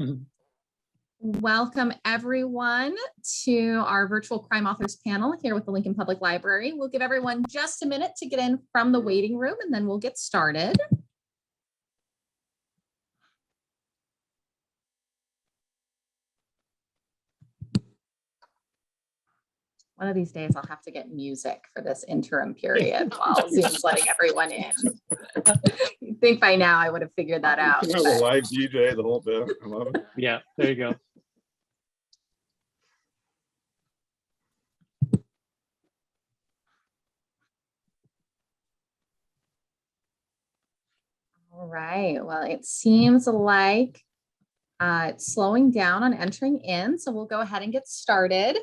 Mhm. Welcome everyone to our virtual crime authors panel here with the Lincoln Public Library. We'll give everyone just a minute to get in from the waiting room and then we'll get started. One of these days I'll have to get music for this interim period while Zoom's letting everyone in. You'd think by now I would have figured that out. You know, the live DJ, the whole bit. I love it. Yeah, there you go. All right, well, it seems like it's slowing down on entering in, so we'll go ahead and get started.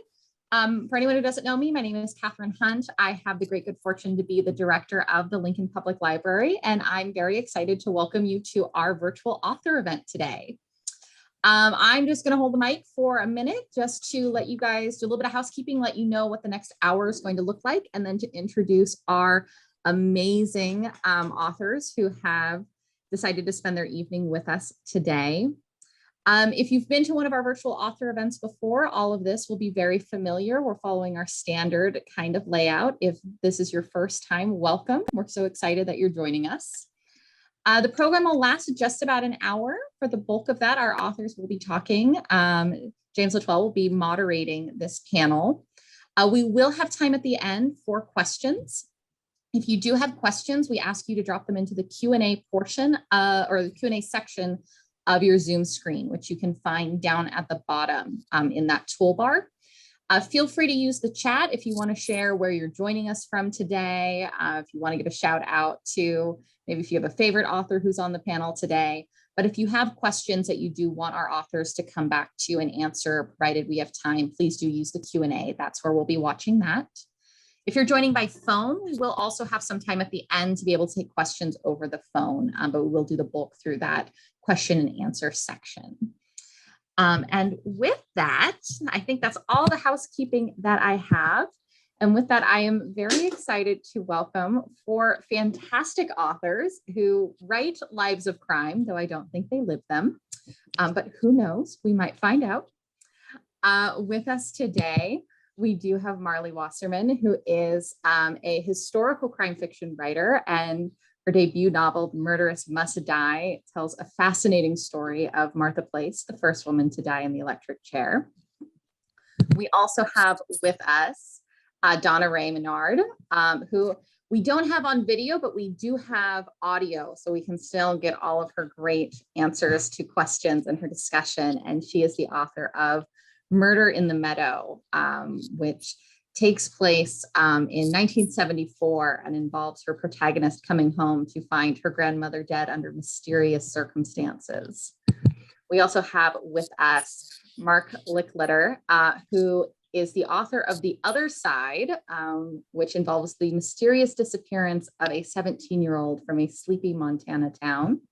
For anyone who doesn't know me, my name is Catherine Hunt. I have the great good fortune to be the director of the Lincoln Public Library, and I'm very excited to welcome you to our virtual author event today. I'm just going to hold the mic for a minute just to let you guys do a little bit of housekeeping, let you know what the next hour is going to look like, and then to introduce our amazing authors who have decided to spend their evening with us today. If you've been to one of our virtual author events before, all of this will be very familiar. We're following our standard kind of layout. If this is your first time, welcome. We're so excited that you're joining us. The program will last just about an hour. For the bulk of that, our authors will be talking. James Litwell will be moderating this panel. We will have time at the end for questions. If you do have questions, we ask you to drop them into the Q&A portion or the Q&A section of your Zoom screen, which you can find down at the bottom in that toolbar. Feel free to use the chat if you want to share where you're joining us from today. If you want to give a shout out to maybe if you have a favorite author who's on the panel today. But if you have questions that you do want our authors to come back to and answer, provided we have time, please do use the Q&A. That's where we'll be watching that. If you're joining by phone, we will also have some time at the end to be able to take questions over the phone, but we will do the bulk through that question and answer section. And with that, I think that's all the housekeeping that I have. And with that, I am very excited to welcome four fantastic authors who write lives of crime, though I don't think they live them, but who knows, we might find out. With us today, we do have Marlie Wasserman, who is a historical crime fiction writer, and her debut novel, Murderess Must Die, tells a fascinating story of Martha Place, the first woman to die in the electric chair. We also have with us DonnaRae Menard, who we don't have on video, but we do have audio, so we can still get all of her great answers to questions and her discussion. And she is the author of Murder in the Meadow, which takes place in 1974 and involves her protagonist coming home to find her grandmother dead under mysterious circumstances. We also have with us Mark Leichliter, who is the author of The Other Side, which involves the mysterious disappearance of a 17-year-old from a sleepy Montana town.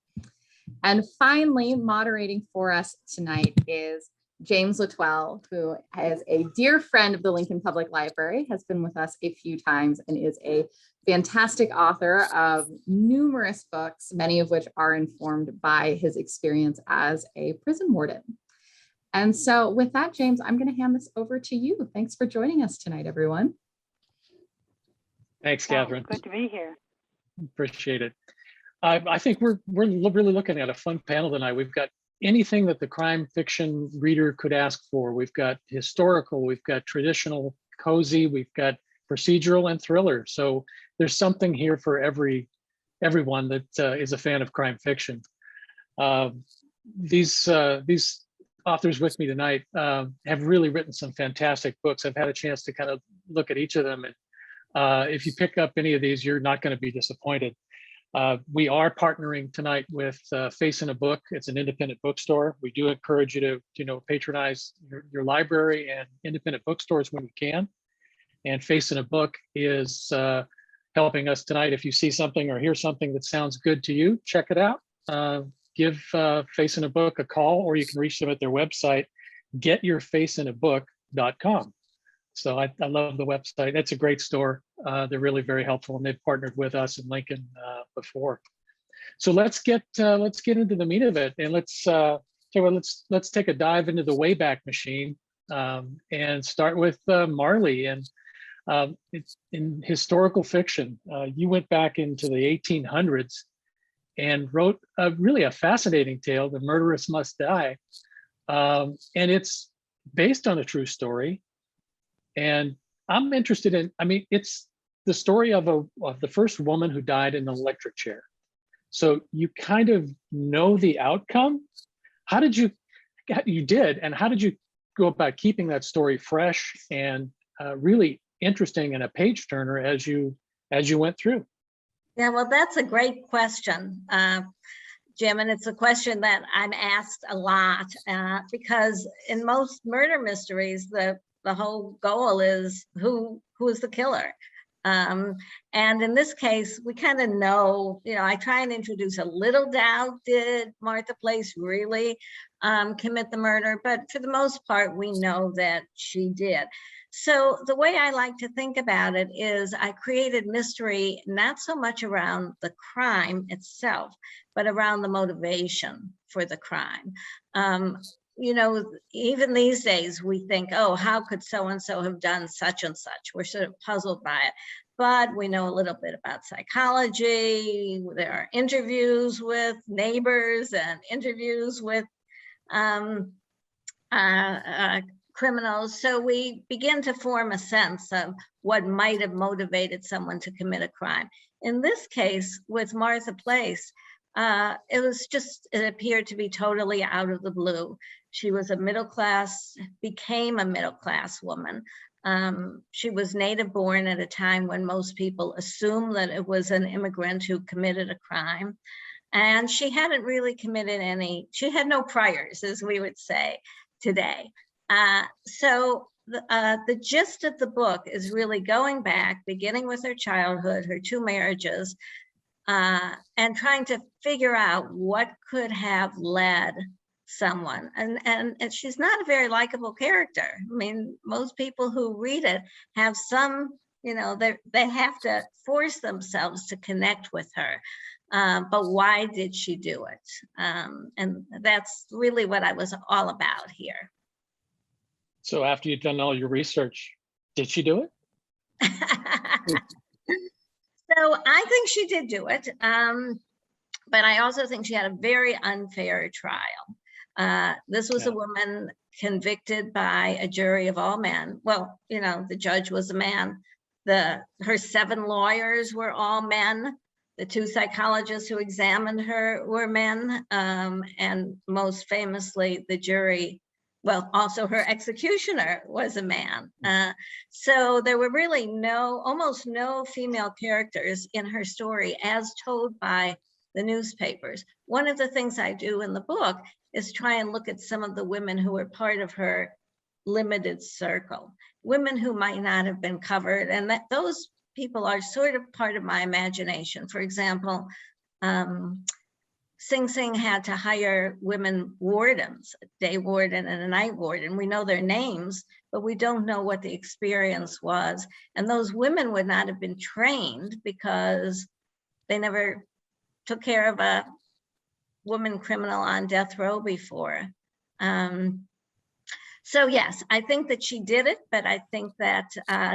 And finally, moderating for us tonight is James Litwell, who is a dear friend of the Lincoln Public Library, has been with us a few times and is a fantastic author of numerous books, many of which are informed by his experience as a prison warden. And so with that, James, I'm going to hand this over to you. Thanks for joining us tonight, everyone. Thanks, Catherine. Good to be here. Appreciate it. I think we're really looking at a fun panel tonight. We've got anything that the crime fiction reader could ask for. We've got historical, we've got traditional, cozy, we've got procedural and thriller. So there's something here for everyone that is a fan of crime fiction. These authors with me tonight have really written some fantastic books. I've had a chance to kind of look at each of them. And if you pick up any of these, you're not going to be disappointed. We are partnering tonight with Face in a Book. It's an independent bookstore. We do encourage you to patronize your library and independent bookstores when you can. And Face in a Book is helping us tonight. If you see something or hear something that sounds good to you, check it out. Give Face in a Book a call, or you can reach them at their website, getyourfaceinabook.com. So I love the website. It's a great store. They're really very helpful, and they've partnered with us in Lincoln before. So let's get into the meat of it, and let's Okay, well, let's take a dive into the Wayback Machine, and start with Marlie. And it's in historical fiction. You went back into the 1800s and wrote really a fascinating tale, The Murderess Must Die. And it's based on a true story. And I'm interested in, I mean, it's the story of the first woman who died in an electric chair. So you kind of know the outcome. How did you did, and how did you go about keeping that story fresh and really interesting and a page turner as you went through? Yeah, well, that's a great question, Jim, and it's a question that I'm asked a lot because in most murder mysteries, the whole goal is who is the killer. And in this case, we kind of know, I try and introduce a little doubt. Did Martha Place really commit the murder? But for the most part, we know that she did. So the way I like to think about it is I created mystery, not so much around the crime itself, but around the motivation for the crime. Even these days we think, oh, how could so-and-so have done such and such? We're sort of puzzled by it, but we know a little bit about psychology. There are interviews with neighbors and interviews with criminals. So we begin to form a sense of what might have motivated someone to commit a crime. In this case, with Martha Place, it appeared to be totally out of the blue. She was became a middle-class woman. She was native born at a time when most people assumed that it was an immigrant who committed a crime. And she hadn't really committed she had no priors, as we would say today. So the gist of the book is really going back, beginning with her childhood, her two marriages, and trying to figure out what could have led someone. And she's not a very likable character. I mean, most people who read it have some, they have to force themselves to connect with her. But why did she do it? And that's really what I was all about here. So after you've done all your research, did she do it? So I think she did do it, but I also think she had a very unfair trial. This was a woman convicted by a jury of all men. Well, the judge was a man. Her 7 lawyers were all men. The 2 psychologists who examined her were men, and most famously, the jury. Well, also her executioner was a man. So there were really almost no female characters in her story as told by the newspapers. One of the things I do in the book is try and look at some of the women who were part of her limited circle, women who might not have been covered, and that those people are sort of part of my imagination. For example, Sing Sing had to hire women wardens, a day warden and a night warden. We know their names, but we don't know what the experience was. And those women would not have been trained because they never took care of a woman criminal on death row before. So yes, I think that she did it, but I think that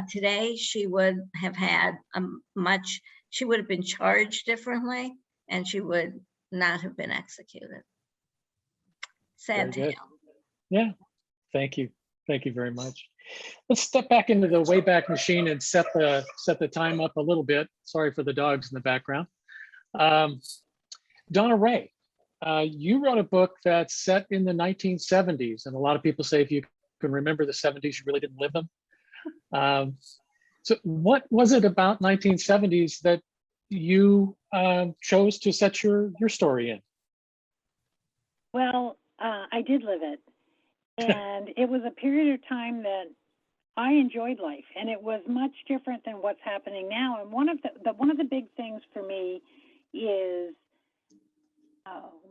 today she would have had she would have been charged differently, and she would not have been executed. Sad tale. Yeah, thank you very much. Let's step back into the Wayback Machine and set the time up a little bit. Sorry for the dogs in the background. DonnaRae, you wrote a book that's set in the 1970s, and a lot of people say if you can remember the 70s, you really didn't live them. So what was it about 1970s that you chose to set your story in? Well, I did live it, and it was a period of time that I enjoyed life, and it was much different than what's happening now. And one of the big things for me is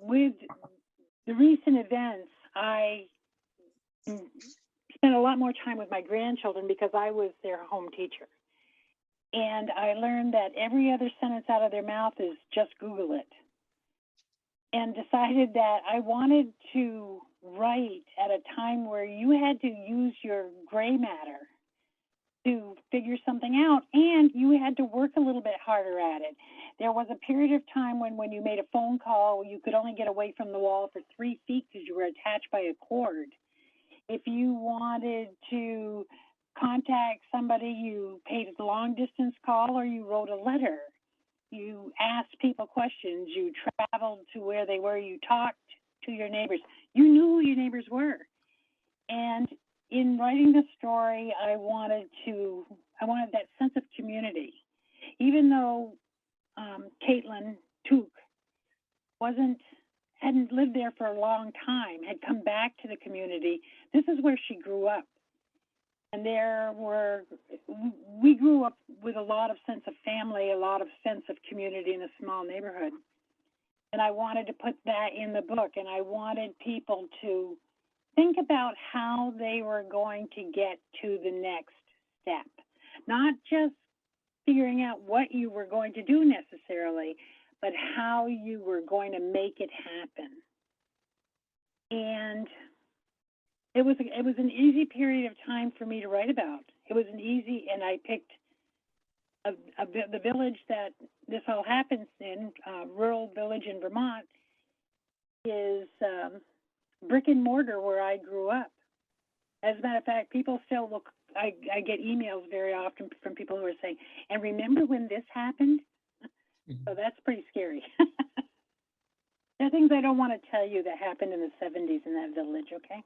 with the recent events, I spent a lot more time with my grandchildren because I was their home teacher. And I learned that every other sentence out of their mouth is just Google it. and decided that I wanted to write at a time where you had to use your gray matter to figure something out, and you had to work a little bit harder at it. There was a period of time when you made a phone call, you could only get away from the wall for 3 feet because you were attached by a cord. If you wanted to contact somebody, you paid a long distance call or you wrote a letter. You asked people questions. You traveled to where they were. You talked to your neighbors. You knew who your neighbors were. And in writing the story, I wanted that sense of community. Even though Caitlin Took hadn't lived there for a long time, had come back to the community, this is where she grew up. And we grew up with a lot of sense of family, a lot of sense of community in a small neighborhood. And I wanted to put that in the book, and I wanted people to think about how they were going to get to the next step, not just figuring out what you were going to do necessarily, but how you were going to make it happen. And it was an easy period of time for me to write about. It was and I picked the village that this all happens in, rural village in Vermont, is brick and mortar where I grew up. As a matter of fact, people still look, I get emails very often from people who are saying, and remember when this happened? Mm-hmm. So that's pretty scary. There are things I don't want to tell you that happened in the 70s in that village, okay?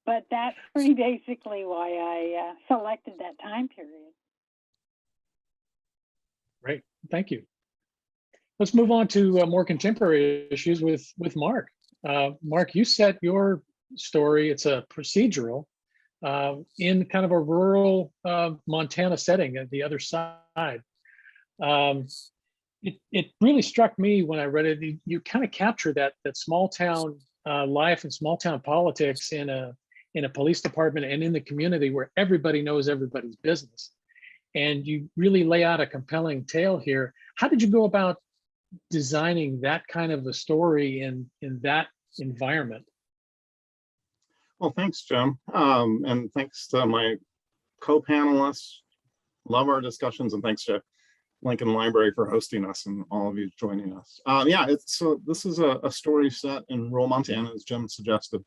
But that's pretty basically why I selected that time period. Great, thank you. Let's move on to more contemporary issues with Mark. Mark, you set your story, it's a procedural, in kind of a rural Montana setting at the other side. It really struck me when I read it. You kind of capture that small town life and small town politics in a police department and in the community where everybody knows everybody's business. And you really lay out a compelling tale here. How did you go about designing that kind of a story in that environment? Well, thanks, Jim. And thanks to my co-panelists. Love our discussions, and thanks to Lincoln Library for hosting us and all of you joining us. Yeah, this is a story set in rural Montana, as Jim suggested,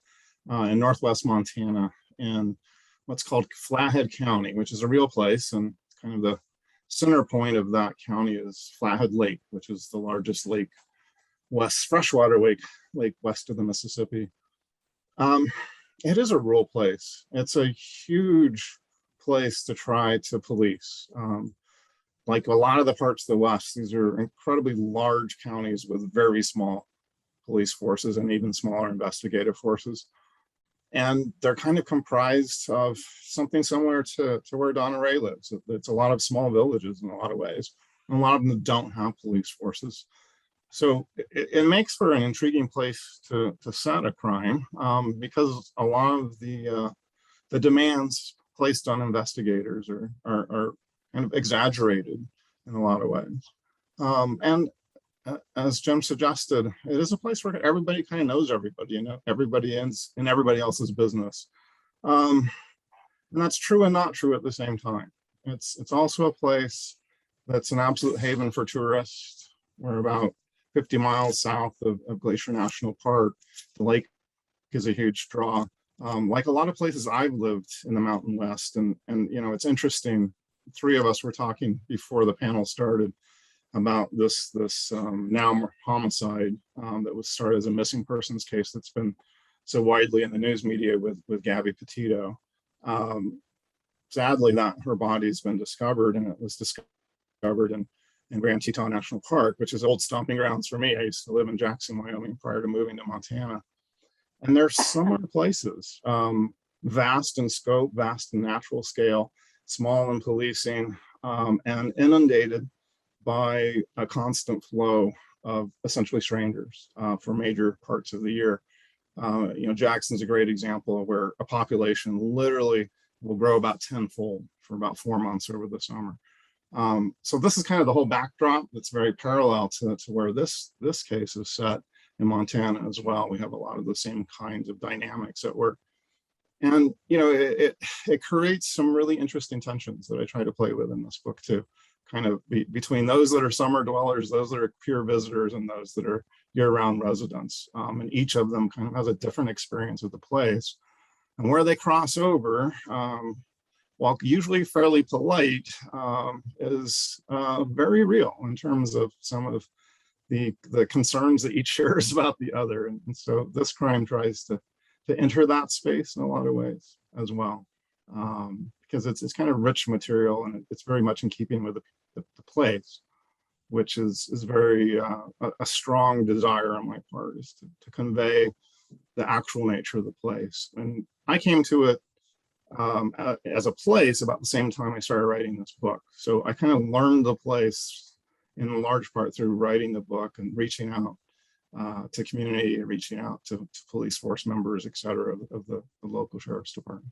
in Northwest Montana, in what's called Flathead County, which is a real place, and kind of the center point of that county is Flathead Lake, which is the largest freshwater lake west of the Mississippi. It is a rural place. It's a huge place to try to police. Like a lot of the parts of the West, these are incredibly large counties with very small police forces and even smaller investigative forces. And they're kind of comprised of something similar to where DonnaRae lives. It's a lot of small villages in a lot of ways. And a lot of them don't have police forces. So it makes for an intriguing place to set a crime, because a lot of the demands placed on investigators are kind of exaggerated in a lot of ways. And as Jim suggested, it is a place where everybody kind of knows everybody, everybody is in everybody else's business. And that's true and not true at the same time. It's also a place that's an absolute haven for tourists. We're about 50 miles south of Glacier National Park. The lake is a huge draw. Like a lot of places I've lived in the Mountain West, and it's interesting. Three of us were talking before the panel started about this now homicide that was started as a missing persons case that's been so widely in the news media with Gabby Petito. Sadly, her body's been discovered, and it was discovered in Grand Teton National Park, which is old stomping grounds for me. I used to live in Jackson, Wyoming prior to moving to Montana. And there's similar places, vast in scope, vast in natural scale, small in policing, and inundated by a constant flow of essentially strangers for major parts of the year. Jackson's a great example of where a population literally will grow about tenfold for about 4 months over the summer. So this is kind of the whole backdrop that's very parallel to where this case is set in Montana as well. We have a lot of the same kinds of dynamics at work. And, you know, it creates some really interesting tensions that I try to play with in this book too, kind of between those that are summer dwellers, those that are pure visitors, and those that are year-round residents. And each of them kind of has a different experience with the place. And where they cross over, while usually fairly polite, is very real in terms of some of the concerns that each shares about the other. And so this crime tries to enter that space in a lot of ways as well, because it's kind of rich material, and it's very much in keeping with the place, which is very a strong desire on my part, is to convey the actual nature of the place. And I came to it as a place about the same time I started writing this book. So I kind of learned the place in large part through writing the book and reaching out to community, and reaching out to police force members, et cetera, of the local sheriff's department.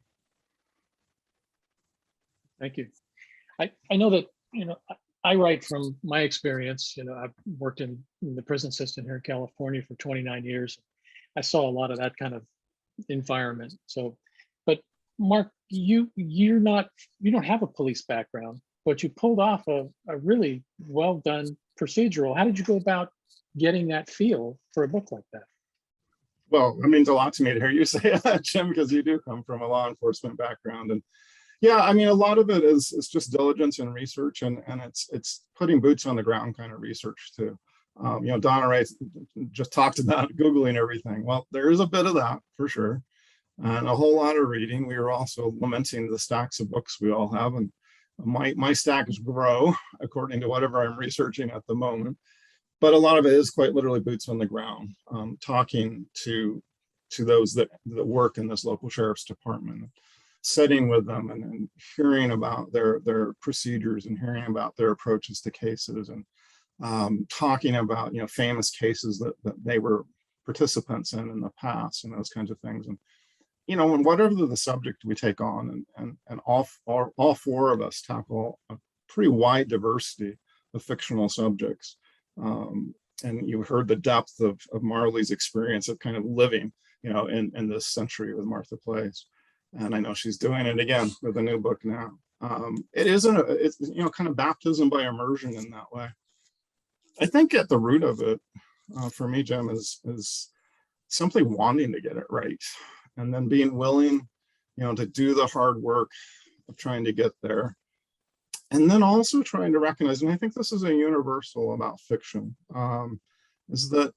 Thank you. I know that, you know, I write from my experience. You know, I've worked in the prison system here in California for 29 years. I saw a lot of that kind of environment. So, but Mark, you don't have a police background, but you pulled off a really well done procedural. How did you go about getting that feel for a book like that? Well, it means a lot to me to hear you say that, Jim, because you do come from a law enforcement background. And yeah, I mean, a lot of it is just diligence and research, and it's putting boots on the ground kind of research too. You know, DonnaRae just talked about Googling everything. Well, there is a bit of that for sure, and a whole lot of reading. We are also lamenting the stacks of books we all have, and my stacks grow according to whatever I'm researching at the moment. But a lot of it is quite literally boots on the ground, talking to those that work in this local sheriff's department, sitting with them and hearing about their procedures and hearing about their approaches to cases, and talking about, you know, famous cases that they were participants in the past, and those kinds of things. And, you know, and whatever the subject we take on, and all four of us tackle a pretty wide diversity of fictional subjects. And you heard the depth of Marlie's experience of kind of living, you know, in this century with Martha Place. And I know she's doing it again with a new book now. It's, you know, kind of baptism by immersion in that way. I think at the root of it, for me, Jim, is simply wanting to get it right, and then being willing, you know, to do the hard work of trying to get there. And then also trying to recognize, and I think this is a universal about fiction, is that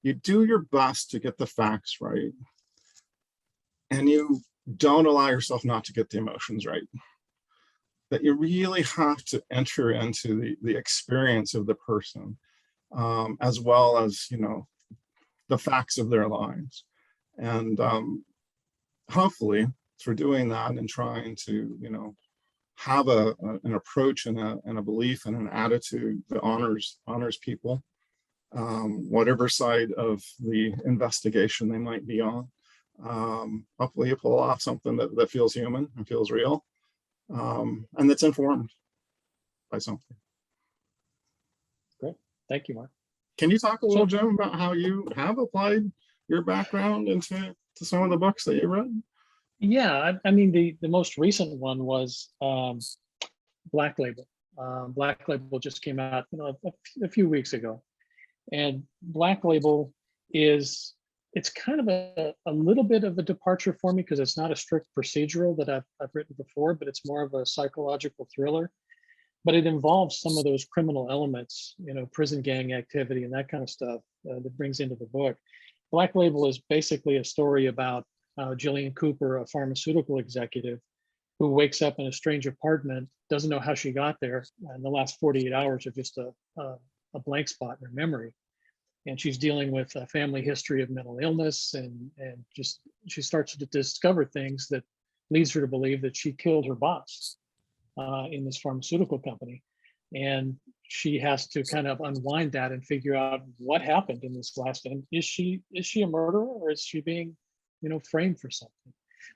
you do your best to get the facts right, and you don't allow yourself not to get the emotions right. That you really have to enter into the experience of the person, as well as, you know, the facts of their lives. And hopefully through doing that and trying to, you know, have an approach and a belief and an attitude that honors people, whatever side of the investigation they might be on. Hopefully you pull off something that feels human and feels real, and that's informed by something. Great, thank you, Mark. Can you talk a little, Jim, about how you have applied your background into some of the books that you read? Yeah, I mean, the most recent one was Black Label. Black Label just came out, you know, a few weeks ago, and Black Label it's kind of a little bit of a departure for me, because it's not a strict procedural that I've written before, but it's more of a psychological thriller. But it involves some of those criminal elements, you know, prison gang activity and that kind of stuff that brings into the book. Black Label is basically a story about Jillian Cooper, a pharmaceutical executive who wakes up in a strange apartment, doesn't know how she got there, and the last 48 hours are just a blank spot in her memory. And she's dealing with a family history of mental illness, and just she starts to discover things that leads her to believe that she killed her boss in this pharmaceutical company. And she has to kind of unwind that and figure out what happened in this last end. Is she a murderer, or is she being, you know, framed for something?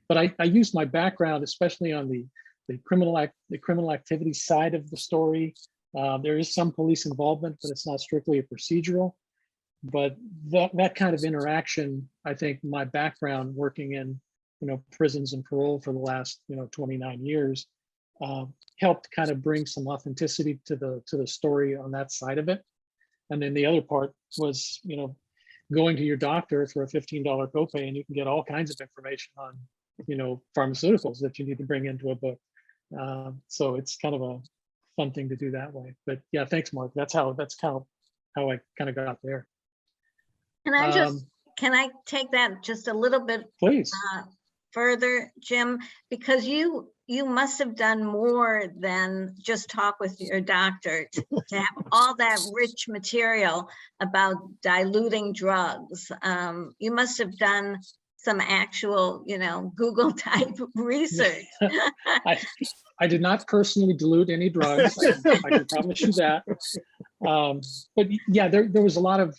But I used my background, especially on the the criminal activity side of the story. There is some police involvement, but it's not strictly a procedural. But that kind of interaction, I think my background working in, prisons and parole for the last, 29 years, helped kind of bring some authenticity to the story on that side of it. And then the other part was, going to your doctor for a $15 copay, and you can get all kinds of information on, pharmaceuticals that you need to bring into a book. So it's kind of a fun thing to do that way. But yeah, thanks, Mark. That's how I kind of got there. Can I take that just a little bit Please. Further, Jim? Because you must have done more than just talk with your doctor to have all that rich material about diluting drugs. You must have done some actual, Google type research. I did not personally dilute any drugs. I can promise you that. But yeah, there was a lot of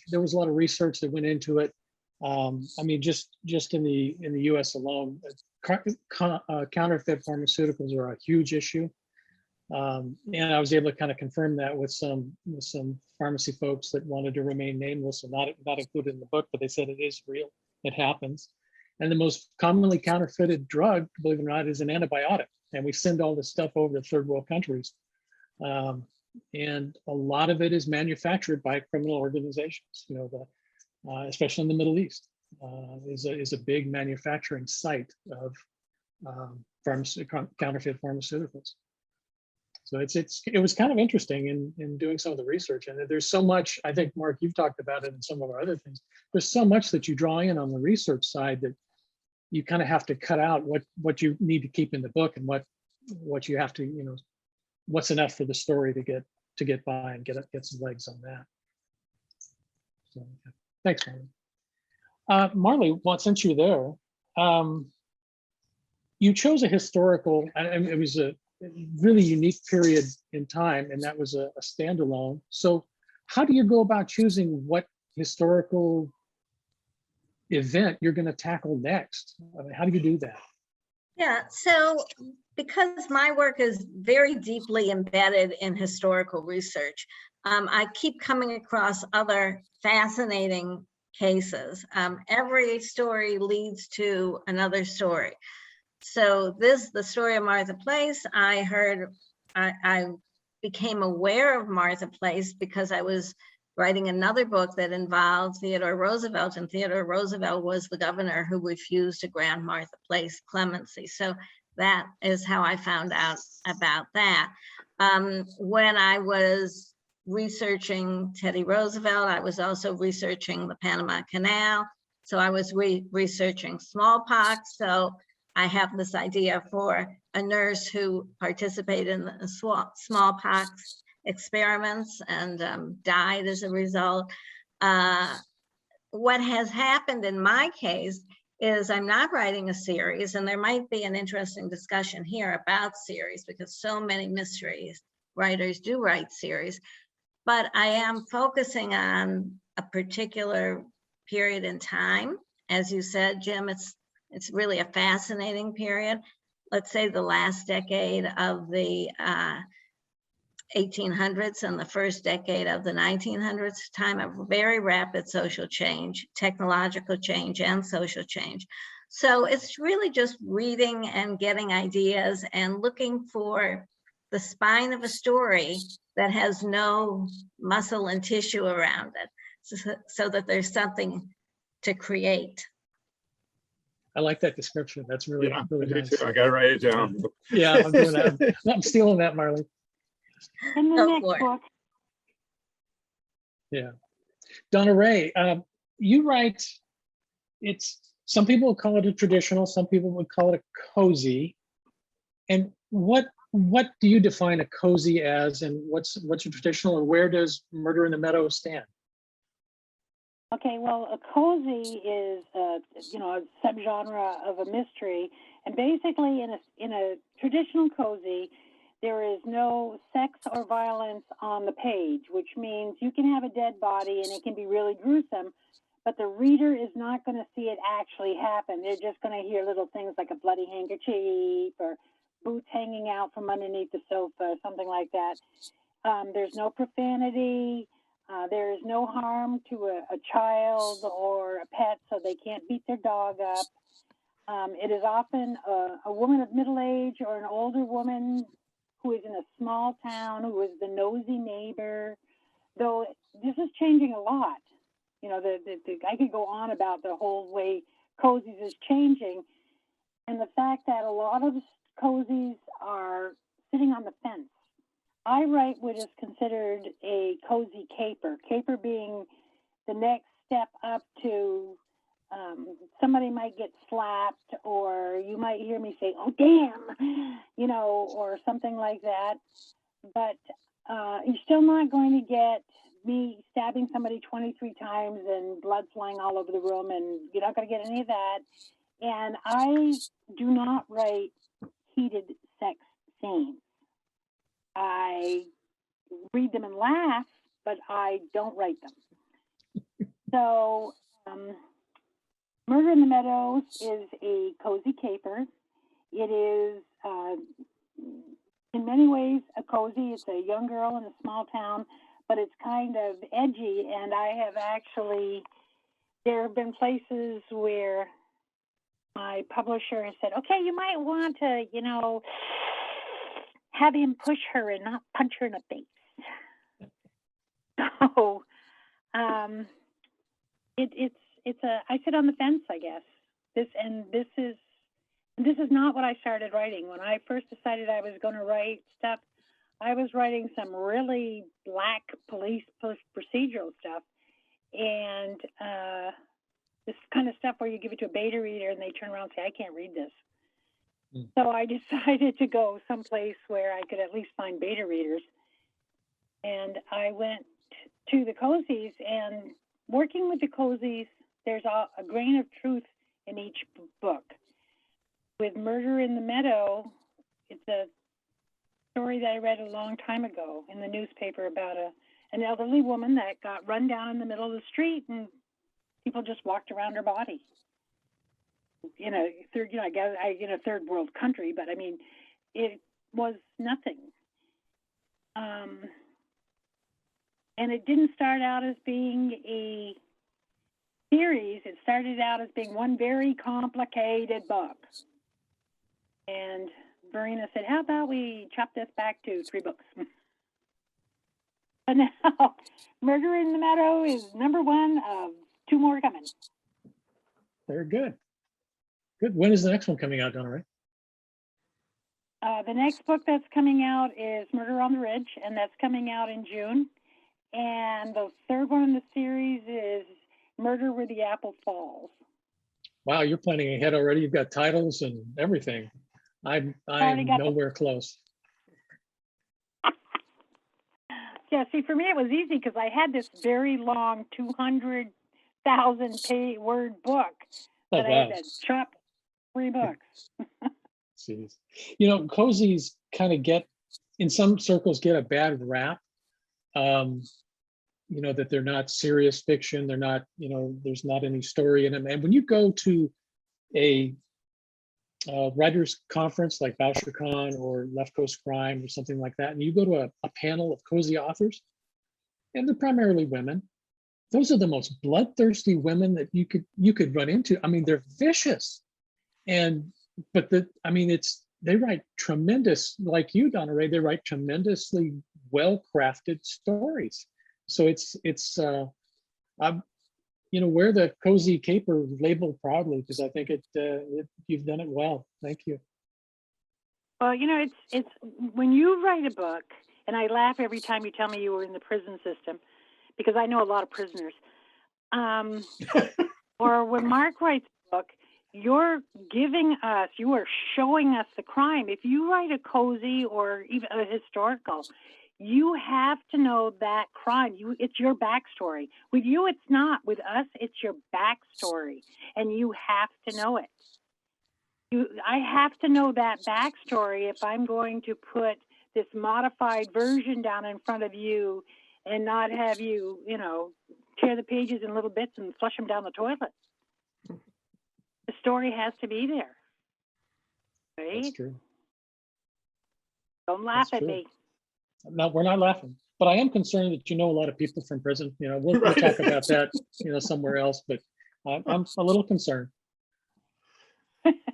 research that went into it. I mean, just in the U.S. alone, counterfeit pharmaceuticals are a huge issue, and I was able to kind of confirm that with some pharmacy folks that wanted to remain nameless and not included in the book, but they said it is real, it happens. And the most commonly counterfeited drug, believe it or not, is an antibiotic, and we send all this stuff over to third world countries, and a lot of it is manufactured by criminal organizations. Especially in the Middle East, is a big manufacturing site of counterfeit pharmaceuticals. So it was kind of interesting in doing some of the research, and there's so much. I think, Mark, you've talked about it in some of our other things. There's so much that you draw in on the research side that you kind of have to cut out what you need to keep in the book and what you have to, what's enough for the story to get by and get some legs on that. So, yeah. Thanks, Marlie. Marlie, well, since you're there, you chose a historical, and it was a really unique period in time, and that was a standalone. So how do you go about choosing what historical event you're going to tackle next? I mean, how do you do that? Yeah, so because my work is very deeply embedded in historical research, I keep coming across other fascinating cases. Every story leads to another story. So the story of Martha Place, I became aware of Martha Place because I was writing another book that involved Theodore Roosevelt, and Theodore Roosevelt was the governor who refused to grant Martha Place clemency. So that is how I found out about that. When I was researching Teddy Roosevelt, I was also researching the Panama Canal. So I was researching smallpox. So I have this idea for a nurse who participated in the smallpox experiments and died as a result. What has happened in my case is I'm not writing a series, and there might be an interesting discussion here about series because so many mysteries writers do write series, but I am focusing on a particular period in time. As you said, Jim, it's really a fascinating period. Let's say the last decade of the 1800s and the first decade of the 1900s, time of very rapid social change, technological change, and social change. So it's really just reading and getting ideas and looking for the spine of a story that has no muscle and tissue around it, so that there's something to create. I like that description. That's really, really nice. I got to write it down. Yeah, I'm doing that. I'm stealing that, Marlie. In the next book. Yeah. DonnaRae, you write, some people would call it a traditional, some people would call it a cozy. And what do you define a cozy as, and what's a traditional, and where does Murder in the Meadow stand? Okay, well, a cozy is a subgenre of a mystery, and basically in a traditional cozy, there is no sex or violence on the page, which means you can have a dead body and it can be really gruesome, but the reader is not going to see it actually happen. They're just going to hear little things like a bloody handkerchief or boots hanging out from underneath the sofa, something like that. There's no profanity. There is no harm to a child or a pet, so they can't beat their dog up. It is often a woman of middle age or an older woman who is in a small town, who is the nosy neighbor, though this is changing a lot. You know, I could go on about the whole way cozies is changing, and the fact that a lot of cozies are sitting on the fence. I write what is considered a cozy caper, caper being the next step up to somebody might get slapped, or you might hear me say, "Oh, damn," you know, or something like that. But you're still not going to get me stabbing somebody 23 times and blood flying all over the room, and you're not going to get any of that. And I do not write heated sex scenes. I read them and laugh, but I don't write them. So, Murder in the Meadows is a cozy caper. It is, in many ways, a cozy. It's a young girl in a small town, but it's kind of edgy. And I have actually, there have been places where my publisher has said, okay, you might want to, you know, have him push her and not punch her in the face. So, it's a, I sit on the fence, I guess. This is not what I started writing. When I first decided I was going to write stuff, I was writing some really black police procedural stuff, and this kind of stuff where you give it to a beta reader and they turn around and say, I can't read this. So I decided to go someplace where I could at least find beta readers. And I went to the cozies, and working with the cozies, there's a grain of truth in each book. With Murder in the Meadow, it's a story that I read a long time ago in the newspaper about an elderly woman that got run down in the middle of the street, and people just walked around her body. In a third world country, but I mean, it was nothing. And it didn't start out as being a series. It started out as being one very complicated book. And Verena said, how about we chop this back to 3 books? But now, Murder in the Meadow is #1 of 2 more coming. Very good. Good. When is the next one coming out, DonnaRae? The next book that's coming out is Murder on the Ridge, and that's coming out in June. And the third one in the series is Murder Where the Apple Falls. Wow, you're planning ahead already. You've got titles and everything. I'm nowhere close. Yeah, see, for me it was easy because I had this very long 200,000 word book that I had to chop 3 books. Jeez. You know, cozies kind of in some circles, get a bad rap. You know, that they're not serious fiction. They're not, you know, there's not any story in them. And when you go to a writers conference like BoucherCon or Left Coast Crime or something like that, and you go to a panel of cozy authors, and they're primarily women, those are the most bloodthirsty women that you could run into. I mean, they're vicious, but they write tremendous, like you, DonnaRae, they write tremendously well-crafted stories. So you know, wear the cozy caper label proudly, because I think you've done it well. Thank you. Well, you know, it's when you write a book, and I laugh every time you tell me you were in the prison system, because I know a lot of prisoners. Or when Mark writes a book, you are showing us the crime. If you write a cozy or even a historical, you have to know that crime. It's your backstory. With you, it's not. With us, it's your backstory, and you have to know it. I have to know that backstory if I'm going to put this modified version down in front of you and not have you, you know, tear the pages in little bits and flush them down the toilet. The story has to be there. Right? That's true. Don't laugh That's at true. me. No, we're not laughing, but I am concerned that you know a lot of people from prison. We'll Right. talk about that, somewhere else, but I'm a little concerned.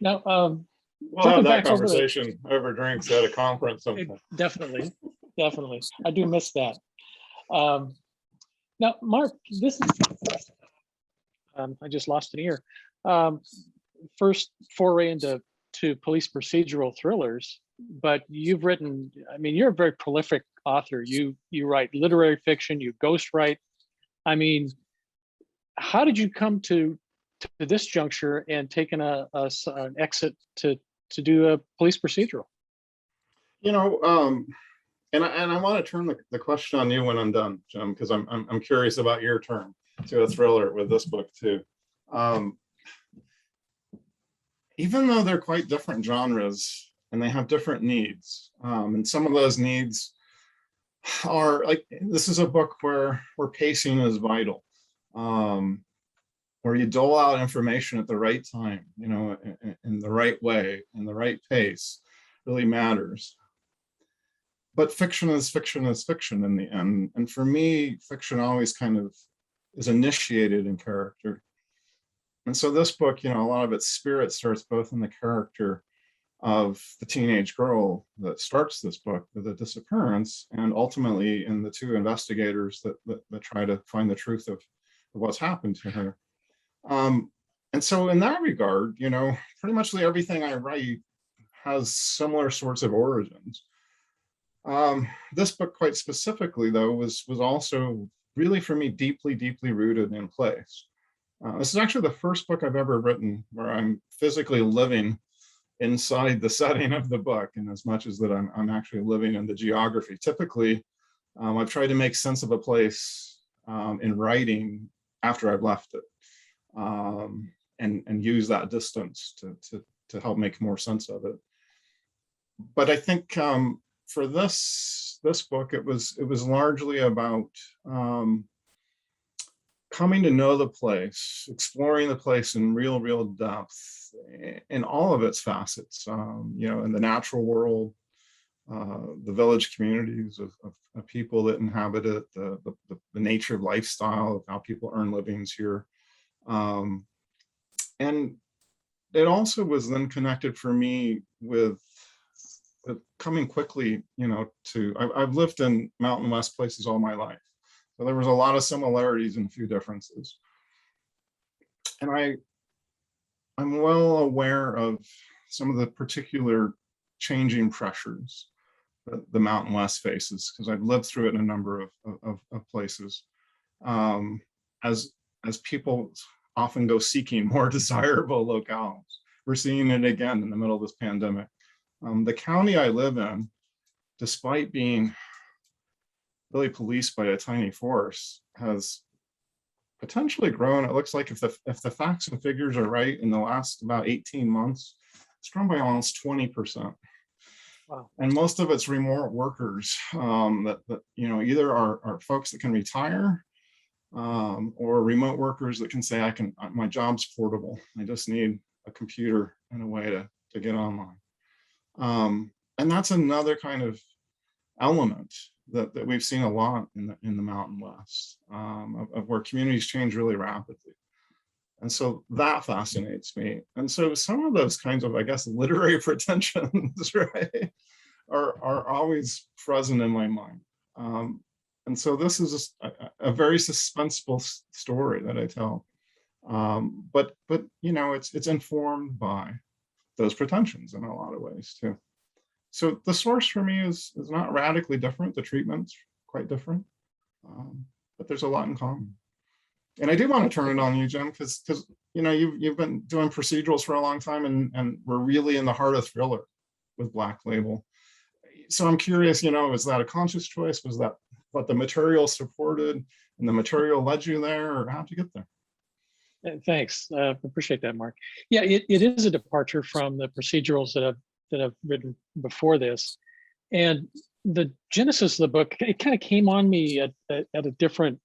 Now, We'll have jumping that back over to- conversation over drinks at a conference sometime. Definitely. I do miss that. Now, Mark, this is, I just lost an ear. First foray into police procedural thrillers, but you've written, you're a very prolific author. You write literary fiction, you ghostwrite. How did you come to this juncture and taken an exit to do a police procedural? And I want to turn the question on you when I'm done, Jim, because I'm curious about your turn to a thriller with this book too. Even though they're quite different genres and they have different needs, and some of those needs are like, this is a book where pacing is vital, where you dole out information at the right time, in the right way, in the right pace, really matters. But fiction is fiction in the end. And for me, fiction always kind of is initiated in character. And so this book, a lot of its spirit starts both in the character of the teenage girl that starts this book with a disappearance, and ultimately in the two investigators that try to find the truth of what's happened to her. And so in that regard, pretty much everything I write has similar sorts of origins. This book quite specifically, though, was also really for me deeply rooted in place. This is actually the first book I've ever written where I'm physically living inside the setting of the book, in as much as that I'm actually living in the geography. Typically, I've tried to make sense of a place in writing after I've left it, and use that distance to help make more sense of it. But I think for this book, it was largely about coming to know the place, exploring the place in real depth in all of its facets, in the natural world, the village communities of people that inhabit it, the nature of lifestyle, of how people earn livings here. And it also was then connected for me with coming quickly, I've lived in Mountain West places all my life. So there was a lot of similarities and a few differences. And I'm well aware of some of the particular changing pressures that the Mountain West faces, because I've lived through it in a number of places. As people often go seeking more desirable locales. We're seeing it again in the middle of this pandemic. The county I live in, despite being really policed by a tiny force, has potentially grown. It looks like if the facts and figures are right, in the last about 18 months, it's grown by almost 20%. Wow. And most of it's remote workers that either are folks that can retire, or remote workers that can say, my job's portable. I just need a computer and a way to get online. And that's another kind of element that we've seen a lot in the Mountain West, of where communities change really rapidly. And so that fascinates me. And so some of those kinds of, I guess, literary pretensions, right, are always present in my mind. And so this is a very suspenseful story that I tell. But it's informed by those pretensions in a lot of ways too. So the source for me is not radically different. The treatment's quite different, but there's a lot in common. And I do want to turn it on you, Jim, because you've been doing procedurals for a long time, and we're really in the heart of thriller with Black Label. So I'm curious, was that a conscious choice? Was that what the material supported and the material led you there, or how'd you get there? Thanks. Appreciate that, Mark. Yeah, it is a departure from the procedurals that I've written before this. And the genesis of the book, it kind of came on me at a different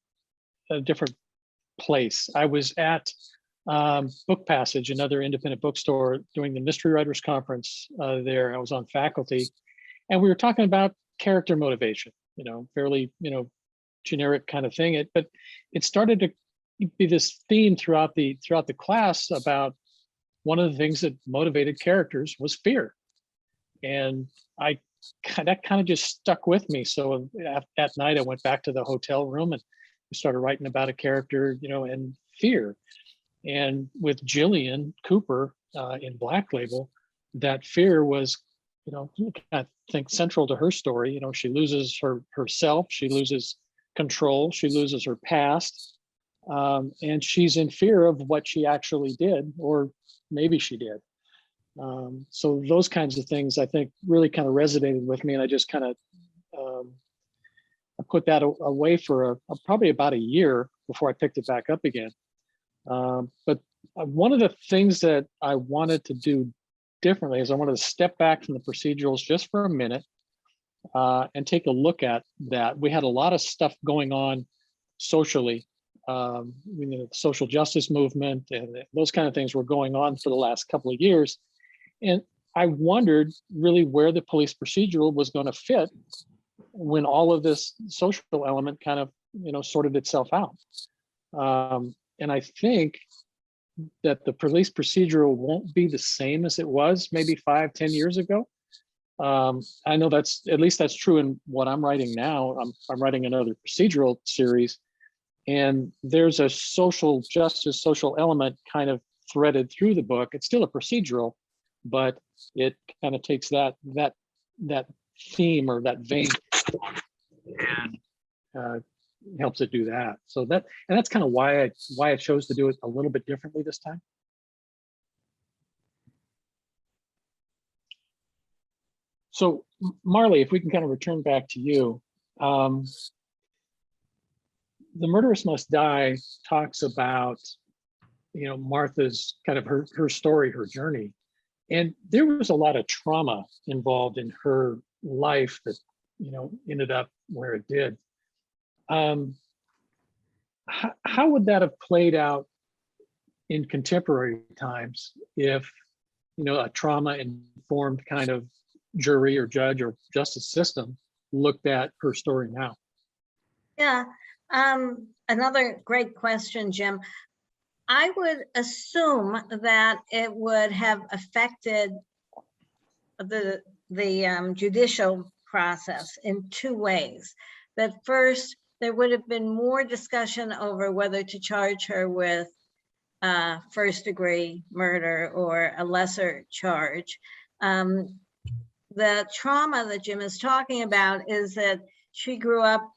place. I was at Book Passage, another independent bookstore, doing the Mystery Writers Conference there. I was on faculty. And we were talking about character motivation, fairly, generic kind of thing. But it started to be this theme throughout the class about one of the things that motivated characters was fear. And that kind of just stuck with me. So that night I went back to the hotel room and started writing about a character, and fear. And with Jillian Cooper in Black Label, that fear was, I think central to her story. She loses herself, she loses control, she loses her past, and she's in fear of what she actually did, or maybe she did. So those kinds of things, I think, really kind of resonated with me, and I just kind of I put that away for probably about a year before I picked it back up again. But one of the things that I wanted to do differently is I wanted to step back from the procedurals just for a minute and take a look at that. We had a lot of stuff going on socially. The social justice movement and those kind of things were going on for the last couple of years. And I wondered really where the police procedural was going to fit when all of this social element kind of, sorted itself out. And I think that the police procedural won't be the same as it was maybe 5-10 years ago. I know that's true in what I'm writing now. I'm writing another procedural series, and there's a social justice, social element kind of threaded through the book. It's still a procedural, but it kind of takes that theme or that vein and helps it do that. So that's kind of why I chose to do it a little bit differently this time. So Marlie, if we can kind of return back to you, The Murderess Must Die talks about, Martha's kind of her story, her journey. And there was a lot of trauma involved in her life that, ended up where it did. How would that have played out in contemporary times if, a trauma-informed kind of jury or judge or justice system looked at her story now? Yeah, another great question, Jim. I would assume that it would have affected the judicial process in two ways. That first, there would have been more discussion over whether to charge her with first-degree murder or a lesser charge. The trauma that Jim is talking about is that she grew up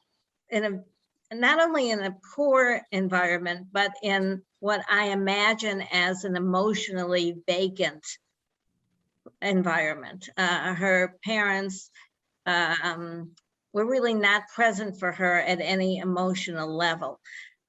not only in a poor environment, but in what I imagine as an emotionally vacant environment. Her parents were really not present for her at any emotional level.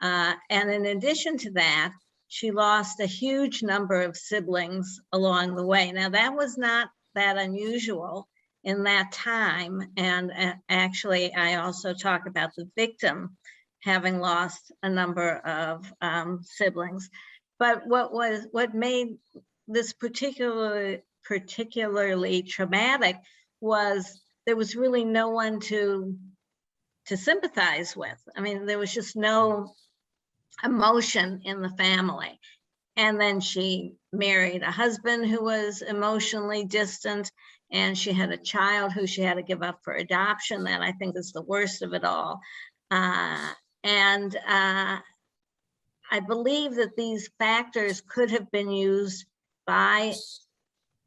And in addition to that, she lost a huge number of siblings along the way. Now, that was not that unusual in that time. And actually, I also talk about the victim having lost a number of siblings. But what made this particularly traumatic was there was really no one to sympathize with. I mean, there was just no emotion in the family. And then she married a husband who was emotionally distant, and she had a child who she had to give up for adoption. That I think is the worst of it all. I believe that these factors could have been used by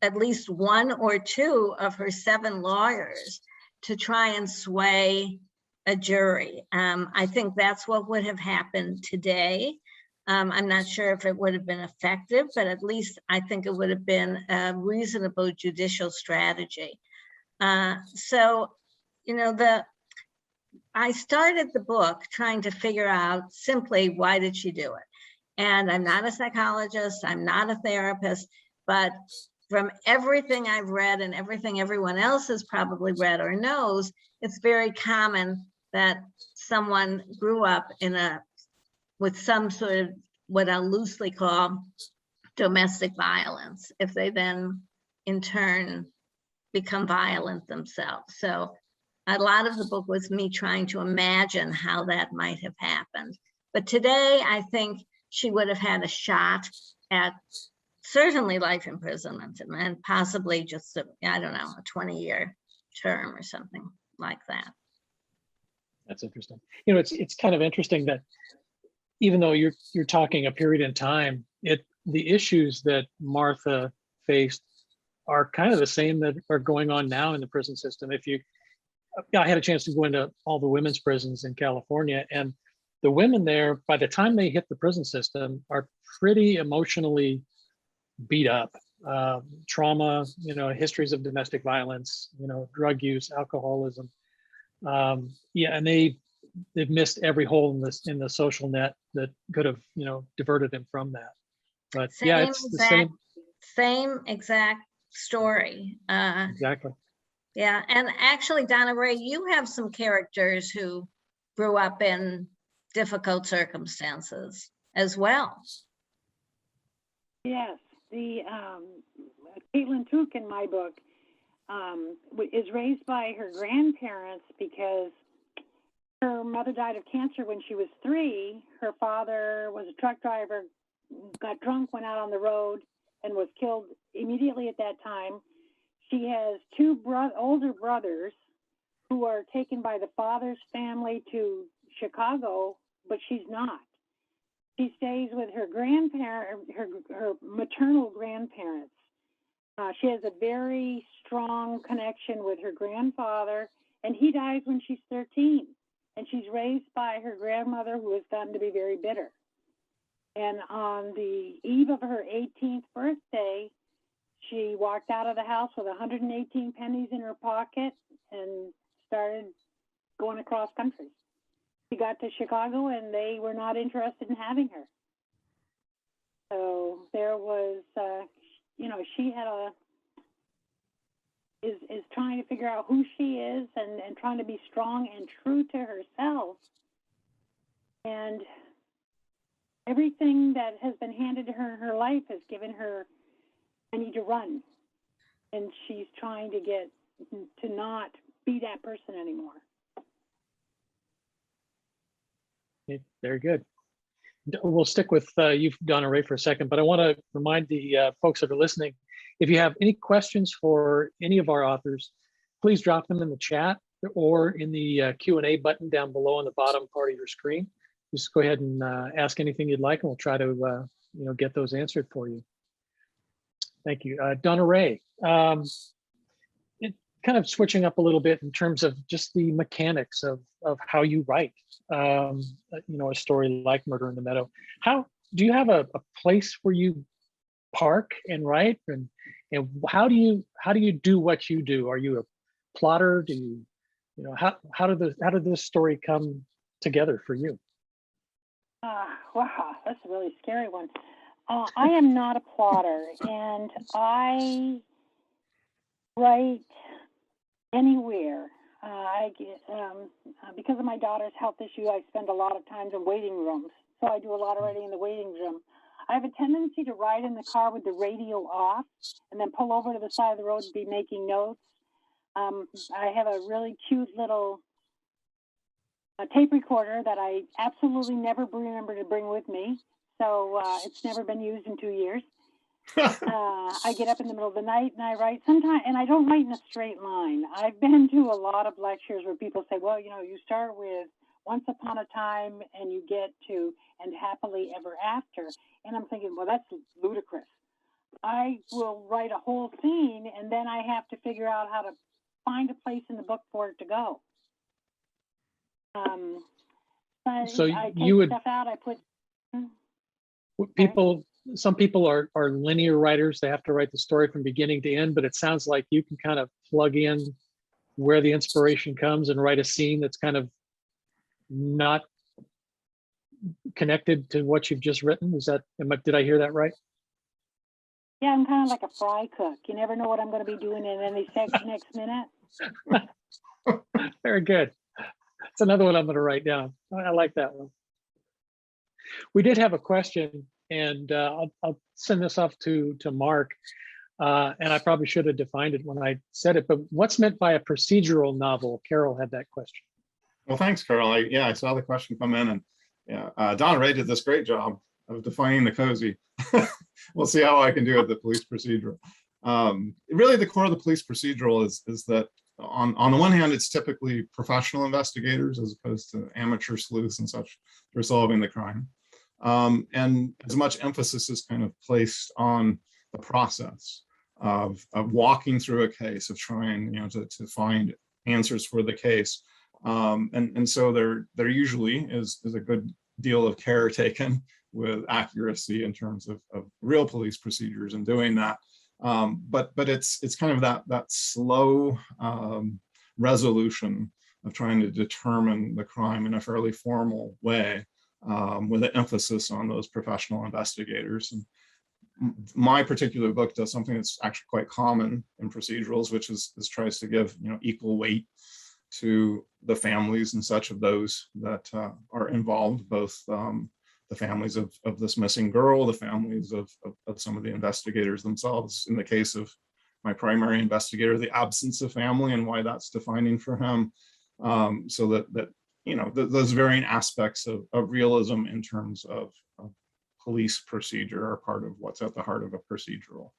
at least one or two of her 7 lawyers to try and sway a jury. I think that's what would have happened today. I'm not sure if it would have been effective, but at least I think it would have been a reasonable judicial strategy. I started the book trying to figure out simply why did she do it? And I'm not a psychologist, I'm not a therapist, but from everything I've read and everything everyone else has probably read or knows, it's very common that someone grew up with some sort of what I'll loosely call domestic violence. If they then in turn become violent themselves. So a lot of the book was me trying to imagine how that might have happened. But today, I think she would have had a shot at certainly life imprisonment and possibly just, I don't know, a 20-year term or something like that. That's interesting. You know, it's kind of interesting that even though you're talking a period in time, the issues that Martha faced are kind of the same that are going on now in the prison system. I had a chance to go into all the women's prisons in California, and the women there, by the time they hit the prison system, are pretty emotionally beat up. Trauma, you know, histories of domestic violence, you know, drug use, alcoholism. Yeah, and they've missed every hole in the social net that could have, you know, diverted them from that. But yeah, it's the same exact story. Exactly. Yeah, and actually, DonnaRae, you have some characters who grew up in difficult circumstances as well. Yes, the Caitlin Took in my book is raised by her grandparents because her mother died of cancer when she was 3. Her father was a truck driver, got drunk, went out on the road, and was killed immediately at that time. She has 2 older brothers who are taken by the father's family to Chicago, but she's not. She stays with her her maternal grandparents. She has a very strong connection with her grandfather, and he dies when she's 13. And she's raised by her grandmother, who has gotten to be very bitter. And on the eve of her 18th birthday, she walked out of the house with 118 pennies in her pocket and started going across country. She got to Chicago and they were not interested in having her. So there was, you know, she had is trying to figure out who she is and trying to be strong and true to herself. And everything that has been handed to her in her life has given her, I need to run. And she's trying to get to not be that person anymore. Okay, very good. We'll stick with you, DonnaRae, for a second, but I want to remind the folks that are listening, if you have any questions for any of our authors, please drop them in the chat or in the Q&A button down below on the bottom part of your screen. Just go ahead and ask anything you'd like, and we'll try to you know, get those answered for you. Thank you. DonnaRae, kind of switching up a little bit in terms of just the mechanics of how you write, you know, a story like Murder in the Meadow. How do you have a place where you park and write, and how do you do what you do? Are you a plotter? Do you know, how did this story come together for you? Wow, that's a really scary one. I am not a plotter, and I write anywhere. Because of my daughter's health issue, I spend a lot of time in waiting rooms. So I do a lot of writing in the waiting room. I have a tendency to ride in the car with the radio off and then pull over to the side of the road and be making notes. I have a really cute little tape recorder that I absolutely never remember to bring with me. So it's never been used in 2 years. I get up in the middle of the night and I write sometimes, and I don't write in a straight line. I've been to a lot of lectures where people say, well, you know, you start with once upon a time and you get to and happily ever after. And I'm thinking, well, that's ludicrous. I will write a whole scene and then I have to figure out how to find a place in the book for it to go. So I take you would stuff out, I put some people are linear writers. They have to write the story from beginning to end, but it sounds like you can kind of plug in where the inspiration comes and write a scene that's kind of not connected to what you've just written. Did I hear that right? Yeah, I'm kind of like a fry cook. You never know what I'm going to be doing in any next minute. Very good. That's another one I'm going to write down. I like that one. We did have a question, and I'll send this off to Mark. And I probably should have defined it when I said it, but what's meant by a procedural novel? Carol had that question. Well, thanks, Carol. I saw the question come in, and yeah, DonnaRae did this great job of defining the cozy. We'll see how I can do it, the police procedural. Really, the core of the police procedural is that on the one hand, it's typically professional investigators as opposed to amateur sleuths and such for solving the crime. And as much emphasis is kind of placed on the process of walking through a case, of trying, to find answers for the case. And so there usually is a good deal of care taken with accuracy in terms of real police procedures and doing that. But it's kind of that slow resolution of trying to determine the crime in a fairly formal way, with an emphasis on those professional investigators. And my particular book does something that's actually quite common in procedurals, which is tries to give equal weight to the families and such of those that are involved, both the families of this missing girl, the families of some of the investigators themselves. In the case of my primary investigator, the absence of family and why that's defining for him. So that those varying aspects of realism in terms of police procedure are part of what's at the heart of a procedural.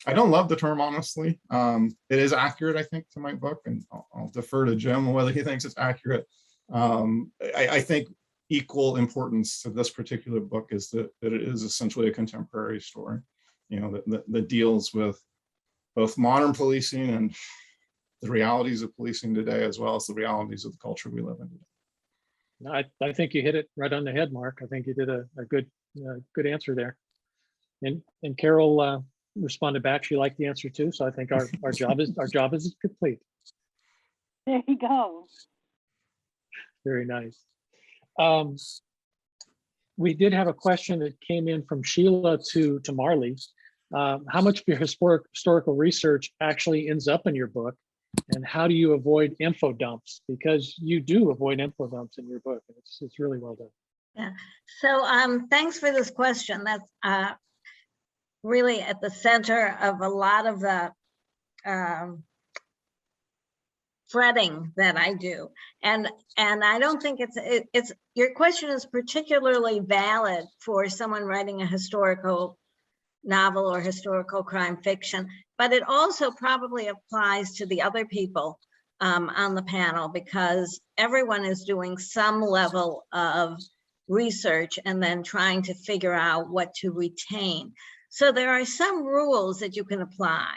I don't love the term, honestly. It is accurate, I think, to my book, and I'll defer to Jim on whether he thinks it's accurate. I think equal importance to this particular book is that it is essentially a contemporary story, that deals with both modern policing and the realities of policing today, as well as the realities of the culture we live in today. No, I think you hit it right on the head, Mark. I think you did a good answer there. And Carol responded back. She liked the answer too. So I think our job is complete. There you go. Very nice. We did have a question that came in from Sheila to Marlie. How much of your historical research actually ends up in your book? And how do you avoid info dumps? Because you do avoid info dumps in your book. It's really well done. Yeah. So thanks for this question. That's really at the center of a lot of the fretting that I do. And I don't think it's your question is particularly valid for someone writing a historical novel or historical crime fiction, but it also probably applies to the other people on the panel, because everyone is doing some level of research and then trying to figure out what to retain. So there are some rules that you can apply.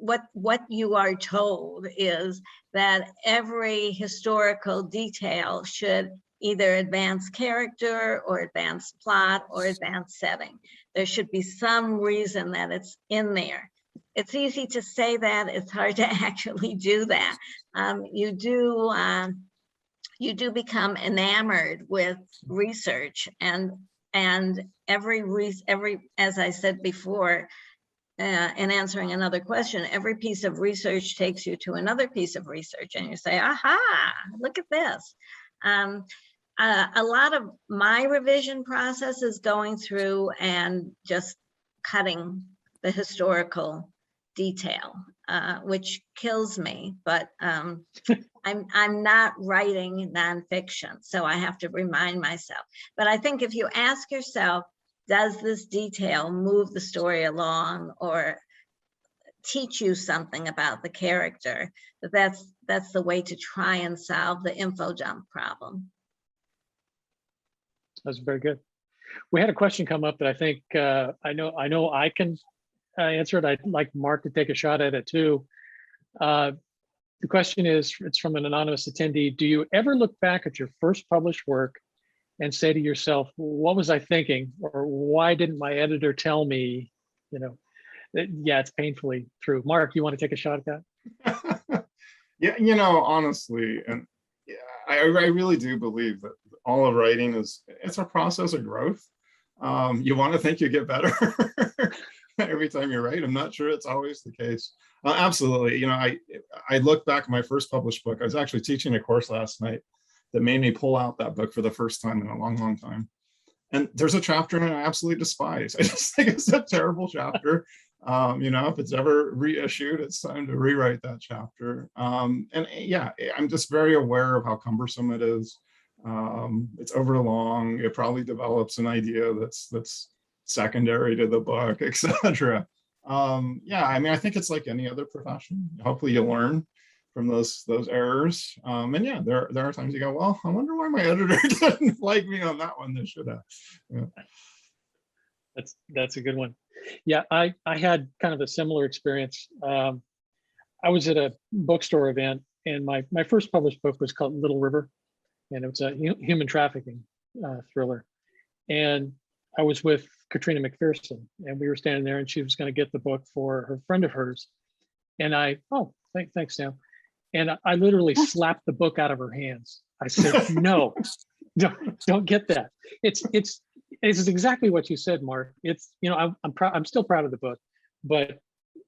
What you are told is that every historical detail should either advance character or advance plot or advance setting. There should be some reason that it's in there. It's easy to say that, it's hard to actually do that. You do become enamored with research, and every as I said before, in answering another question, every piece of research takes you to another piece of research, and you say, aha, look at this. A lot of my revision process is going through and just cutting the historical detail, which kills me, but I'm not writing nonfiction, so I have to remind myself. But I think if you ask yourself, does this detail move the story along or teach you something about the character, that's the way to try and solve the info dump problem. That's very good. We had a question come up that I think I know I can answer it. I'd like Mark to take a shot at it too. The question is, it's from an anonymous attendee. Do you ever look back at your first published work and say to yourself, what was I thinking? Or why didn't my editor tell me, yeah, it's painfully true. Mark, you want to take a shot at that? Yeah, honestly, and yeah, I really do believe that all of writing it's a process of growth. You want to think you get better every time you write. I'm not sure it's always the case. Absolutely. I look back at my first published book. I was actually teaching a course last night that made me pull out that book for the first time in a long, long time. And there's a chapter in it I absolutely despise. I just think it's a terrible chapter. If it's ever reissued, it's time to rewrite that chapter. And yeah, I'm just very aware of how cumbersome it is. It's over long. It probably develops an idea that's secondary to the book, etc. Yeah, I mean, I think it's like any other profession. Hopefully you learn from those errors. And yeah, there are times you go, well, I wonder why my editor didn't like me on that one. They should have. Yeah. That's a good one. Yeah, I had kind of a similar experience. I was at a bookstore event, and my first published book was called Little River, and it was a human trafficking thriller. And I was with Katrina McPherson, and we were standing there, and she was going to get the book for her friend of hers. And thanks, Sam. And I literally slapped the book out of her hands. I said, no, don't get that. It's exactly what you said, Mark. It's, I'm still proud of the book, but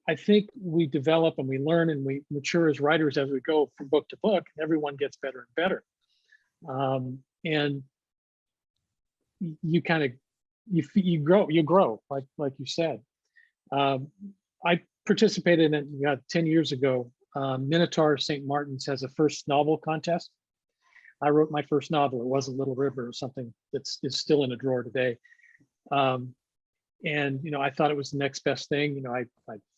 I think we develop and we learn and we mature as writers as we go from book to book. And everyone gets better and better. And you kind of, you grow like you said. I participated in 10 years ago. Minotaur St. Martin's has a first novel contest. I wrote my first novel. It was a Little River, or something that's is still in a drawer today. And I thought it was the next best thing. I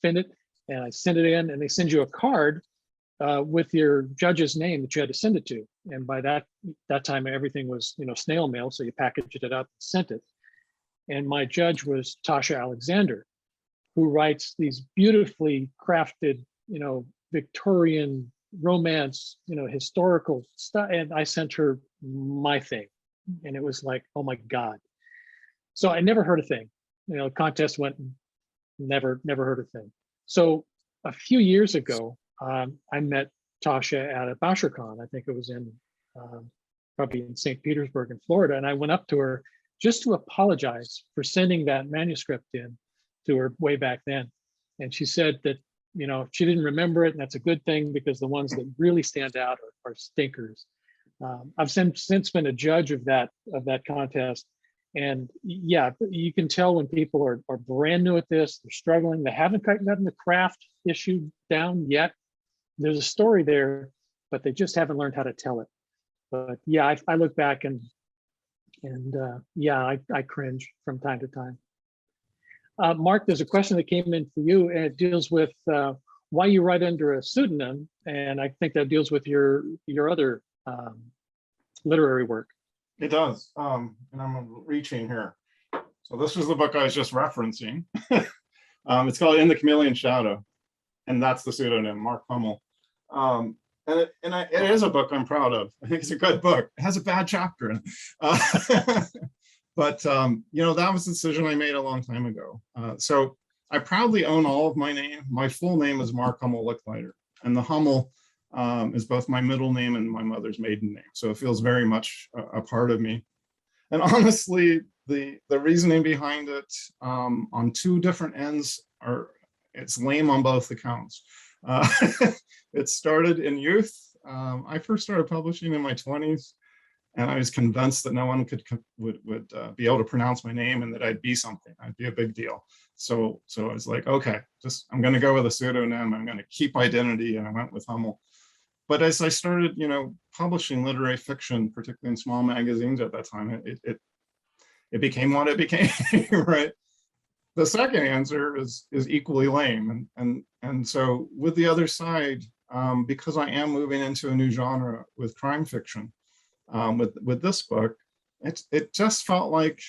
finned it and I sent it in, and they send you a card with your judge's name that you had to send it to. And by that time, everything was snail mail, so you packaged it up and sent it. And my judge was Tasha Alexander, who writes these beautifully crafted, Victorian romance, historical stuff. And I sent her my thing, and it was like, oh my God. So I never heard a thing. The contest went, and never heard a thing. So a few years ago, I met Tasha at a BoucherCon. I think it was in probably in St. Petersburg in Florida. And I went up to her just to apologize for sending that manuscript in to her way back then. And she said that, she didn't remember it, and that's a good thing, because the ones that really stand out are stinkers. I've since been a judge of that contest. And yeah, you can tell when people are brand new at this, they're struggling, they haven't gotten the craft issue down yet. There's a story there, but they just haven't learned how to tell it. But yeah, I look back and yeah, I cringe from time to time. Mark, there's a question that came in for you, and it deals with why you write under a pseudonym, and I think that deals with your other literary work. It does, and I'm reaching here. So this was the book I was just referencing. It's called In the Chameleon Shadow, and that's the pseudonym, Mark Hummel. And it is a book I'm proud of. I think it's a good book. It has a bad chapter in it. But, that was a decision I made a long time ago. So I proudly own all of my name. My full name is Mark Hummel Leichliter, and the Hummel is both my middle name and my mother's maiden name. So it feels very much a part of me. And honestly, the reasoning behind it on two different ends it's lame on both accounts. It started in youth. I first started publishing in my 20s. And I was convinced that no one would be able to pronounce my name, and that I'd be something. I'd be a big deal. So I was like, okay, I'm going to go with a pseudonym. I'm going to keep identity, and I went with Hummel. But as I started, publishing literary fiction, particularly in small magazines at that time, it became what it became, right? The second answer is equally lame, and so with the other side, because I am moving into a new genre with crime fiction. With this book, it just felt like,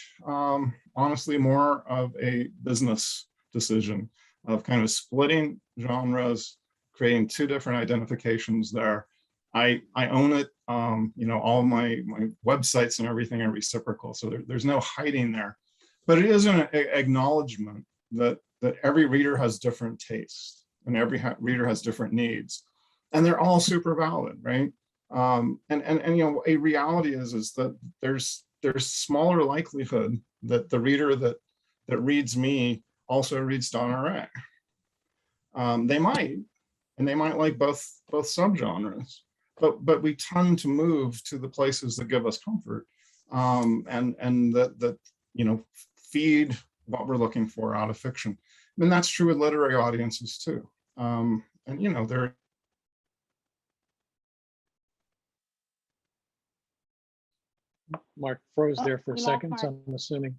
honestly, more of a business decision of kind of splitting genres, creating two different identifications there. I own it. All my websites and everything are reciprocal, so there's no hiding there. But it is an acknowledgement that every reader has different tastes, and every reader has different needs, and they're all super valid, right? A reality is that there's smaller likelihood that the reader that reads me also reads DonnaRae. They might like both subgenres, but we tend to move to the places that give us comfort. and that feed what we're looking for out of fiction. And that's true with literary audiences too. And there. Mark froze there for a we lost second, Mark. so I'm assuming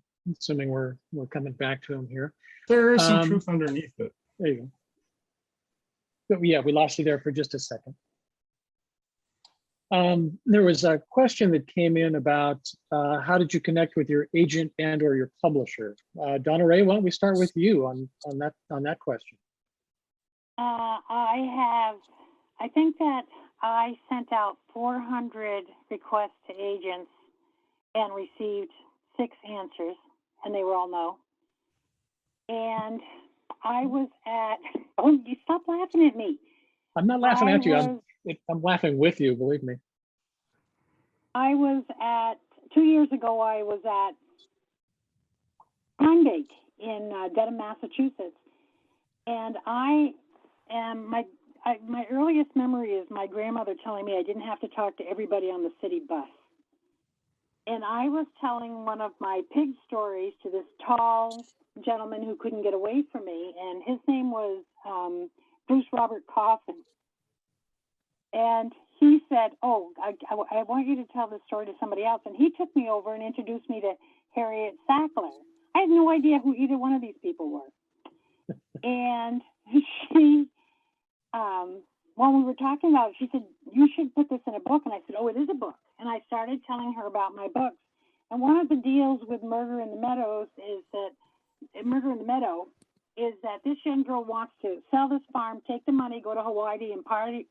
we're coming back to him here. There is some Um, truth underneath it. There you go. But yeah, we lost you there for just a second. There was a question that came in about how did you connect with your agent and or your publisher? DonnaRae, why don't we start with you on that question? I think that I sent out 400 requests to agents and received 6 answers, and they were all no. And I was at, oh, you stop laughing at me. I'm not laughing at you. I'm laughing with you, believe me. I was at, 2 years ago, I was at Pine Bake in Dedham, Massachusetts. And my earliest memory is my grandmother telling me I didn't have to talk to everybody on the city bus. And I was telling one of my pig stories to this tall gentleman who couldn't get away from me, and his name was Bruce Robert Coffin. And he said, oh, I want you to tell this story to somebody else. And he took me over and introduced me to Harriet Sackler. I had no idea who either one of these people were. And she, when we were talking about it, she said, you should put this in a book. And I said, oh, it is a book. And I started telling her about my books. And one of the deals with Murder in the Meadow is that this young girl wants to sell this farm, take the money, go to Hawaii and party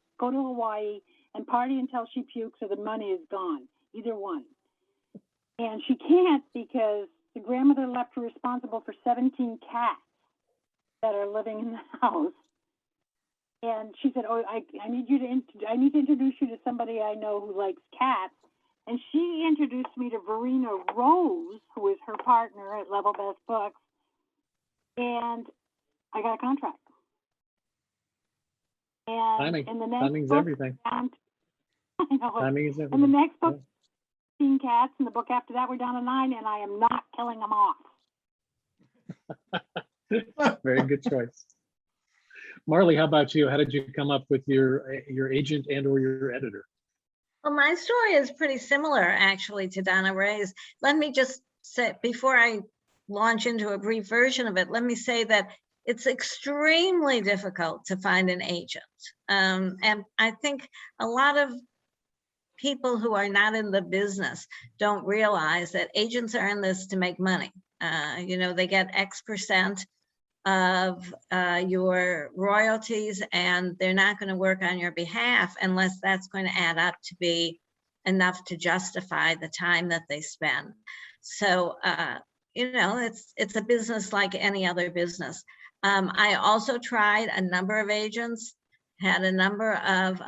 until she pukes or the money is gone, either one. And she can't because the grandmother left her responsible for 17 cats that are living in the house. And she said, oh, I need to introduce you to somebody I know who likes cats. And she introduced me to Verena Rose, who is her partner at Level Best Books. And I got a contract. And in the next Timing's book, everything. I know. Timing is In the everything. next book, 15 cats, and the book after that, we're down to 9, and I am not killing them off. Very good choice. Marlie, how about you? How did you come up with your agent and or your editor? Well, my story is pretty similar actually to DonnaRae's. Let me just say, before I launch into a brief version of it, let me say that it's extremely difficult to find an agent. And I think a lot of people who are not in the business don't realize that agents are in this to make money. They get X% of your royalties, and they're not going to work on your behalf unless that's going to add up to be enough to justify the time that they spend. So, it's a business like any other business. I also tried a number of agents, had a number of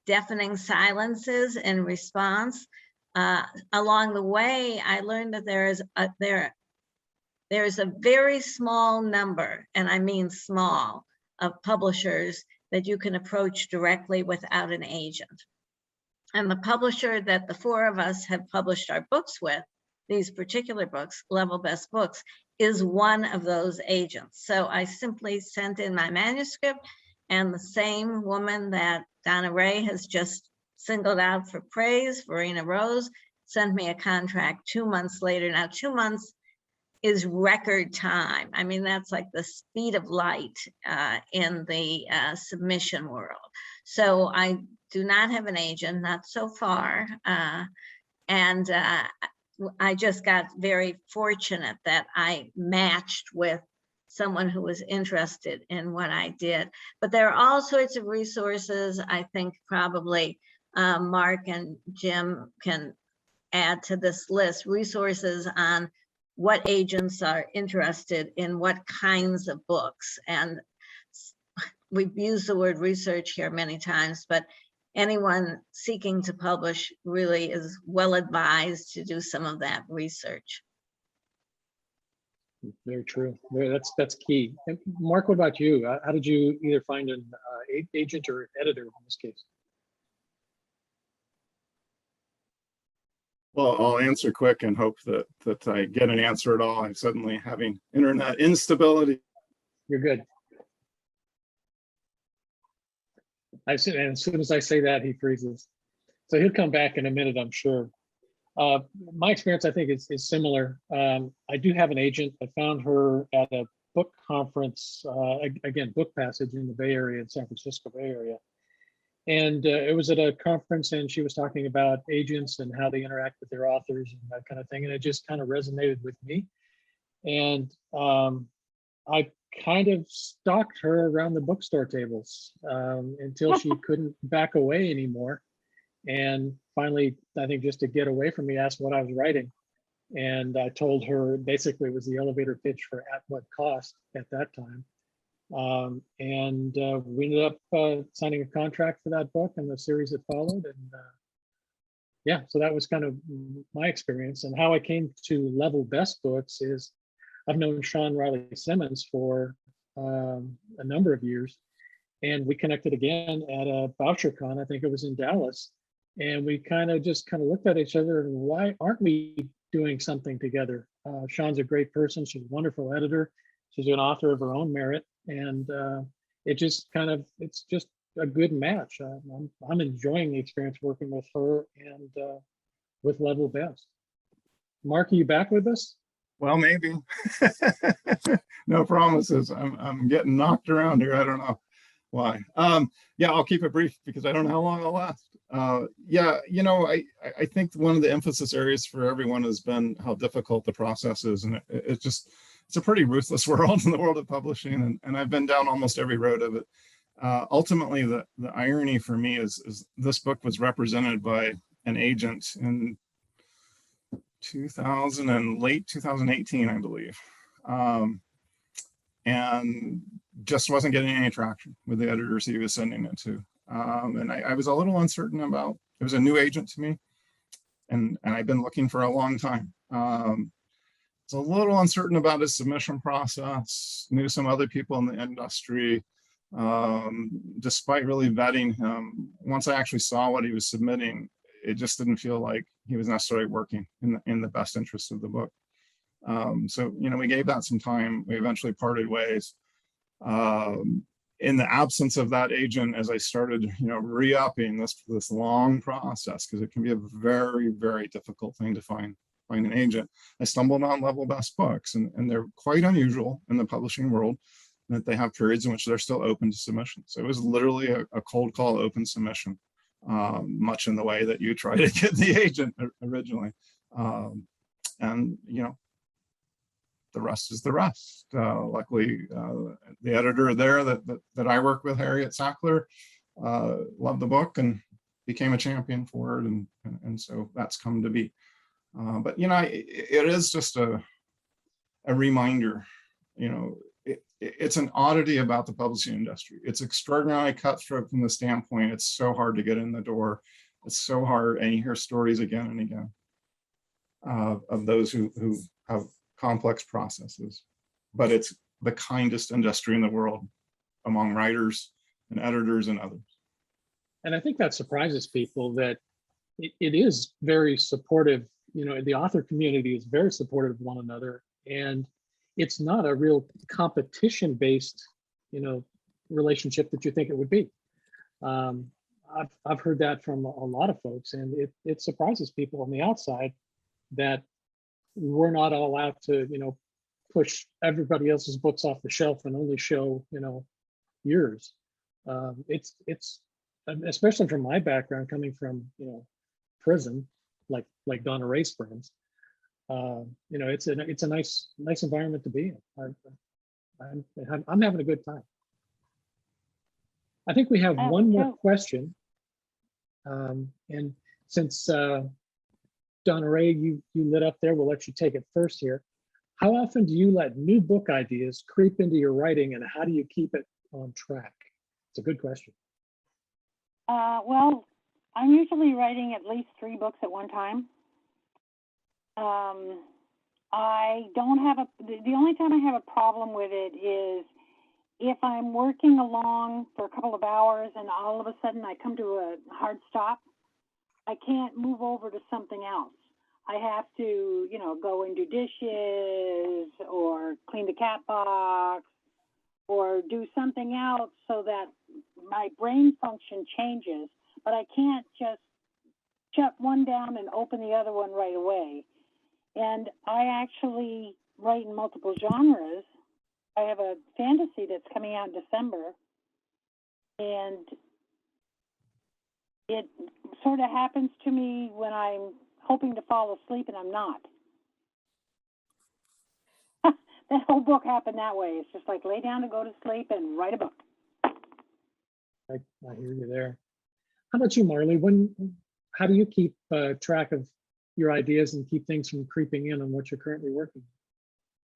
deafening silences in response. Along the way, I learned that there is a very small number, and I mean small, of publishers that you can approach directly without an agent. And the publisher that the 4 of us have published our books with, these particular books, Level Best Books, is one of those agents. So I simply sent in my manuscript, and the same woman that DonnaRae has just singled out for praise, Verena Rose, sent me a contract 2 months later. Now, 2 months is record time. I mean, that's like the speed of light in the submission world. So I do not have an agent, not so far. And I just got very fortunate that I matched with someone who was interested in what I did. But there are all sorts of resources. I think probably Mark and Jim can add to this list, resources on what agents are interested in what kinds of books. And we've used the word research here many times, but anyone seeking to publish really is well advised to do some of that research. Very true. That's key. And Mark, what about you? How did you either find an agent or editor in this case? Well, I'll answer quick and hope that I get an answer at all. I'm suddenly having internet instability. You're good. And as soon as I say that, he freezes. So he'll come back in a minute, I'm sure. My experience, I think, is similar. I do have an agent. I found her at a book conference, again, Book Passage in the Bay Area, in San Francisco Bay Area. And it was at a conference, and she was talking about agents and how they interact with their authors and that kind of thing. And it just kind of resonated with me. And I kind of stalked her around the bookstore tables until she couldn't back away anymore. And finally, I think just to get away from me, asked what I was writing. And I told her basically it was the elevator pitch for At What Cost at that time. We ended up signing a contract for that book and the series that followed. And yeah, so that was kind of my experience. And how I came to Level Best Books is I've known Sean Riley Simmons for a number of years. And we connected again at a VoucherCon, I think it was in Dallas. And we kind of looked at each other and why aren't we doing something together? Sean's a great person. She's a wonderful editor. She's an author of her own merit. And it's just a good match. I'm enjoying the experience working with her and with Level Best. Mark, are you back with us? Well, maybe. No promises. I'm getting knocked around here. I don't know why. Yeah, I'll keep it brief because I don't know how long I'll last. Yeah, I think one of the emphasis areas for everyone has been how difficult the process is, and it's a pretty ruthless world in the world of publishing, and I've been down almost every road of it. Ultimately, the irony for me is this book was represented by an agent in 2000 and late 2018, I believe, and just wasn't getting any traction with the editors he was sending it to. And I was a little uncertain about, it was a new agent to me, and I've been looking for a long time. It's a little uncertain about his submission process, knew some other people in the industry. Despite really vetting him, once I actually saw what he was submitting, it just didn't feel like he was necessarily working in the best interest of the book. So, we gave that some time. We eventually parted ways. In the absence of that agent, as I started, re-upping this long process, because it can be a very, very difficult thing to find an agent, I stumbled on Level Best Books, and they're quite unusual in the publishing world that they have periods in which they're still open to submission. So it was literally a cold call open submission, much in the way that you try to get the agent originally. And the rest is the rest. Luckily, the editor there that I work with, Harriet Sackler, loved the book and became a champion for it, and so that's come to be. But it is just a reminder. It's an oddity about the publishing industry. It's extraordinarily cutthroat from the standpoint it's so hard to get in the door. It's so hard, and you hear stories again and again of those who have complex processes, but it's the kindest industry in the world among writers and editors and others. And I think that surprises people that it is very supportive. The author community is very supportive of one another, and it's not a real competition-based, relationship that you think it would be. I've heard that from a lot of folks, and it surprises people on the outside that we're not allowed to, push everybody else's books off the shelf and only show, yours. It's especially from my background, coming from, prison, like DonnaRae's friends. It's a nice environment to be in. I'm having a good time. I think we have one more question. And since DonnaRae, you lit up there, we'll let you take it first here. How often do you let new book ideas creep into your writing, and how do you keep it on track? It's a good question. Well, I'm usually writing at least 3 books at one time. I don't have the only time I have a problem with it is if I'm working along for a couple of hours and all of a sudden I come to a hard stop. I can't move over to something else. I have to, you know, go and do dishes or clean the cat box or do something else so that my brain function changes, but I can't just shut one down and open the other one right away. And I actually write in multiple genres. I have a fantasy that's coming out in December, and it sort of happens to me when I'm hoping to fall asleep and I'm not. That whole book happened that way. It's just like lay down and go to sleep and write a book. I hear you there. How about you, Marlie? How do you keep track of your ideas and keep things from creeping in on what you're currently working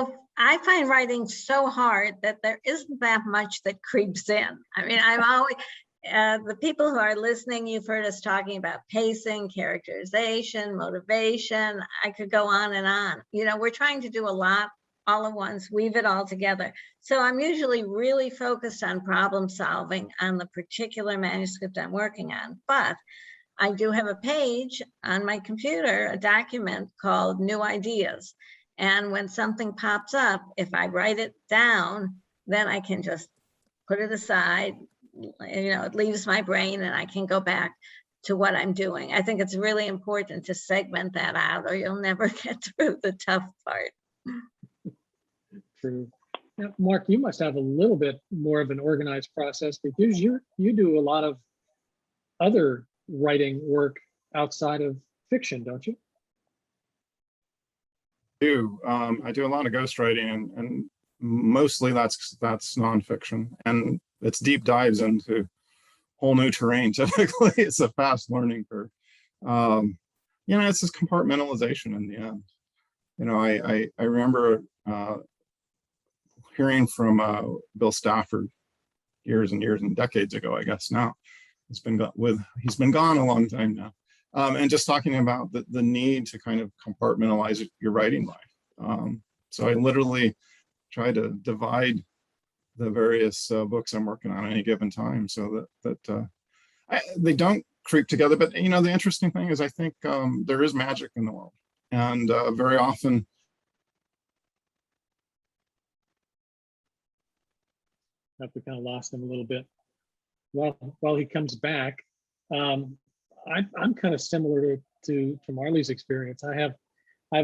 on? I find writing so hard that there isn't that much that creeps in. I mean, I'm always, the people who are listening, you've heard us talking about pacing, characterization, motivation. I could go on and on. You know, we're trying to do a lot all at once, weave it all together. So I'm usually really focused on problem solving on the particular manuscript I'm working on. But I do have a page on my computer, a document called New Ideas. And when something pops up, if I write it down, then I can just put it aside. You know, it leaves my brain and I can go back to what I'm doing. I think it's really important to segment that out or you'll never get through the tough part. True. Now, Mark, you must have a little bit more of an organized process because you do a lot of other writing work outside of fiction, don't you? I do a lot of ghostwriting, and mostly that's nonfiction, and it's deep dives into whole new terrain. Typically, it's a fast learning curve. You know, it's this compartmentalization in the end. You know, I remember hearing from Bill Stafford years and years and decades ago, I guess now. He's been gone a long time now. And just talking about the need to kind of compartmentalize your writing life. So I literally try to divide the various books I'm working on at any given time so that they don't creep together. But, you know, the interesting thing is I think there is magic in the world. And very often, we kind of lost him a little bit. While he comes back, I'm kind of similar to Marlie's experience. I have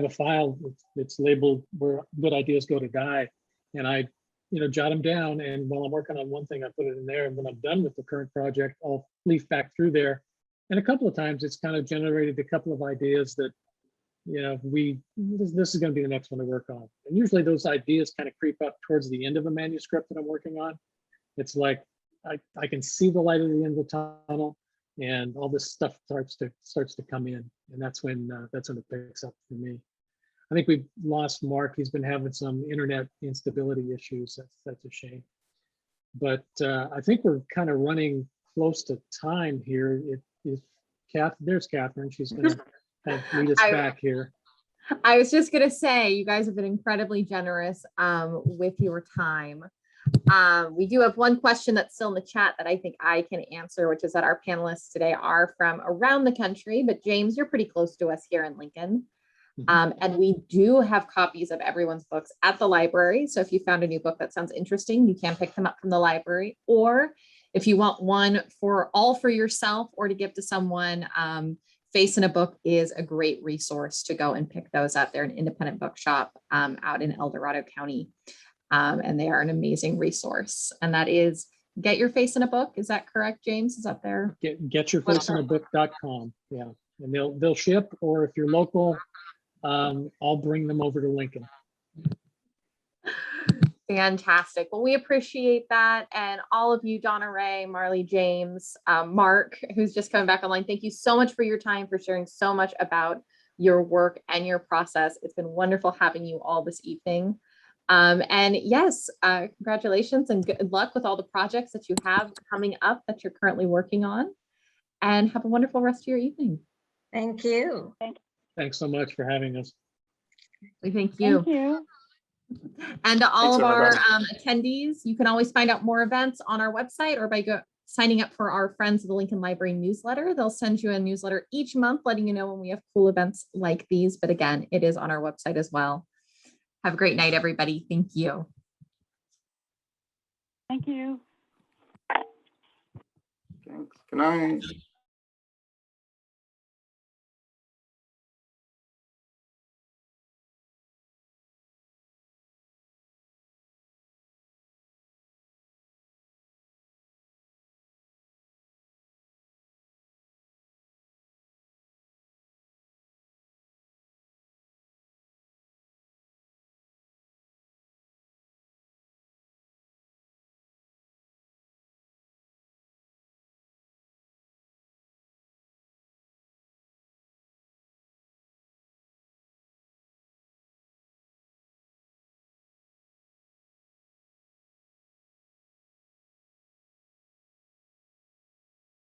a file that's labeled where good ideas go to die, and I jot them down. And while I'm working on one thing, I put it in there. And when I'm done with the current project, I'll leaf back through there. And a couple of times, it's kind of generated a couple of ideas that this is going to be the next one to work on. And usually those ideas kind of creep up towards the end of a manuscript that I'm working on. It's like I can see the light at the end of the tunnel, and all this stuff starts to come in, and that's when it picks up for me. I think we've lost Mark. He's been having some internet instability issues. That's a shame. But I think we're kind of running close to time here. There's Catherine. She's going to kind of lead us back here. I was just going to say, you guys have been incredibly generous with your time. We do have one question that's still in the chat that I think I can answer, which is that our panelists today are from around the country, but James, you're pretty close to us here in Lincoln. And we do have copies of everyone's books at the library. So if you found a new book that sounds interesting, you can pick them up from the library. Or if you want one for yourself or to give to someone, Face in a Book is a great resource to go and pick those up. They're an independent bookshop out in El Dorado County. And they are an amazing resource. And that is Get Your Face in a Book. Is that correct, James? Is that there? Getyourfaceinabook.com. Yeah. And they'll ship, or if you're local, I'll bring them over to Lincoln. Fantastic. Well, we appreciate that. And all of you, DonnaRae, Marlie, James, Mark, who's just coming back online. Thank you so much for your time, for sharing so much about your work and your process. It's been wonderful having you all this evening. And yes, congratulations and good luck with all the projects that you have coming up that you're currently working on, and have a wonderful rest of your evening. Thank you. Thanks so much for having us. We thank you. Thank you. And to all Thanks, of our everybody. attendees, you can always find out more events on our website or by signing up for our Friends of the Lincoln Library newsletter. They'll send you a newsletter each month letting you know when we have cool events like these. But again, it is on our website as well. Have a great night, everybody. Thank you. Thank you. Thanks. Good night.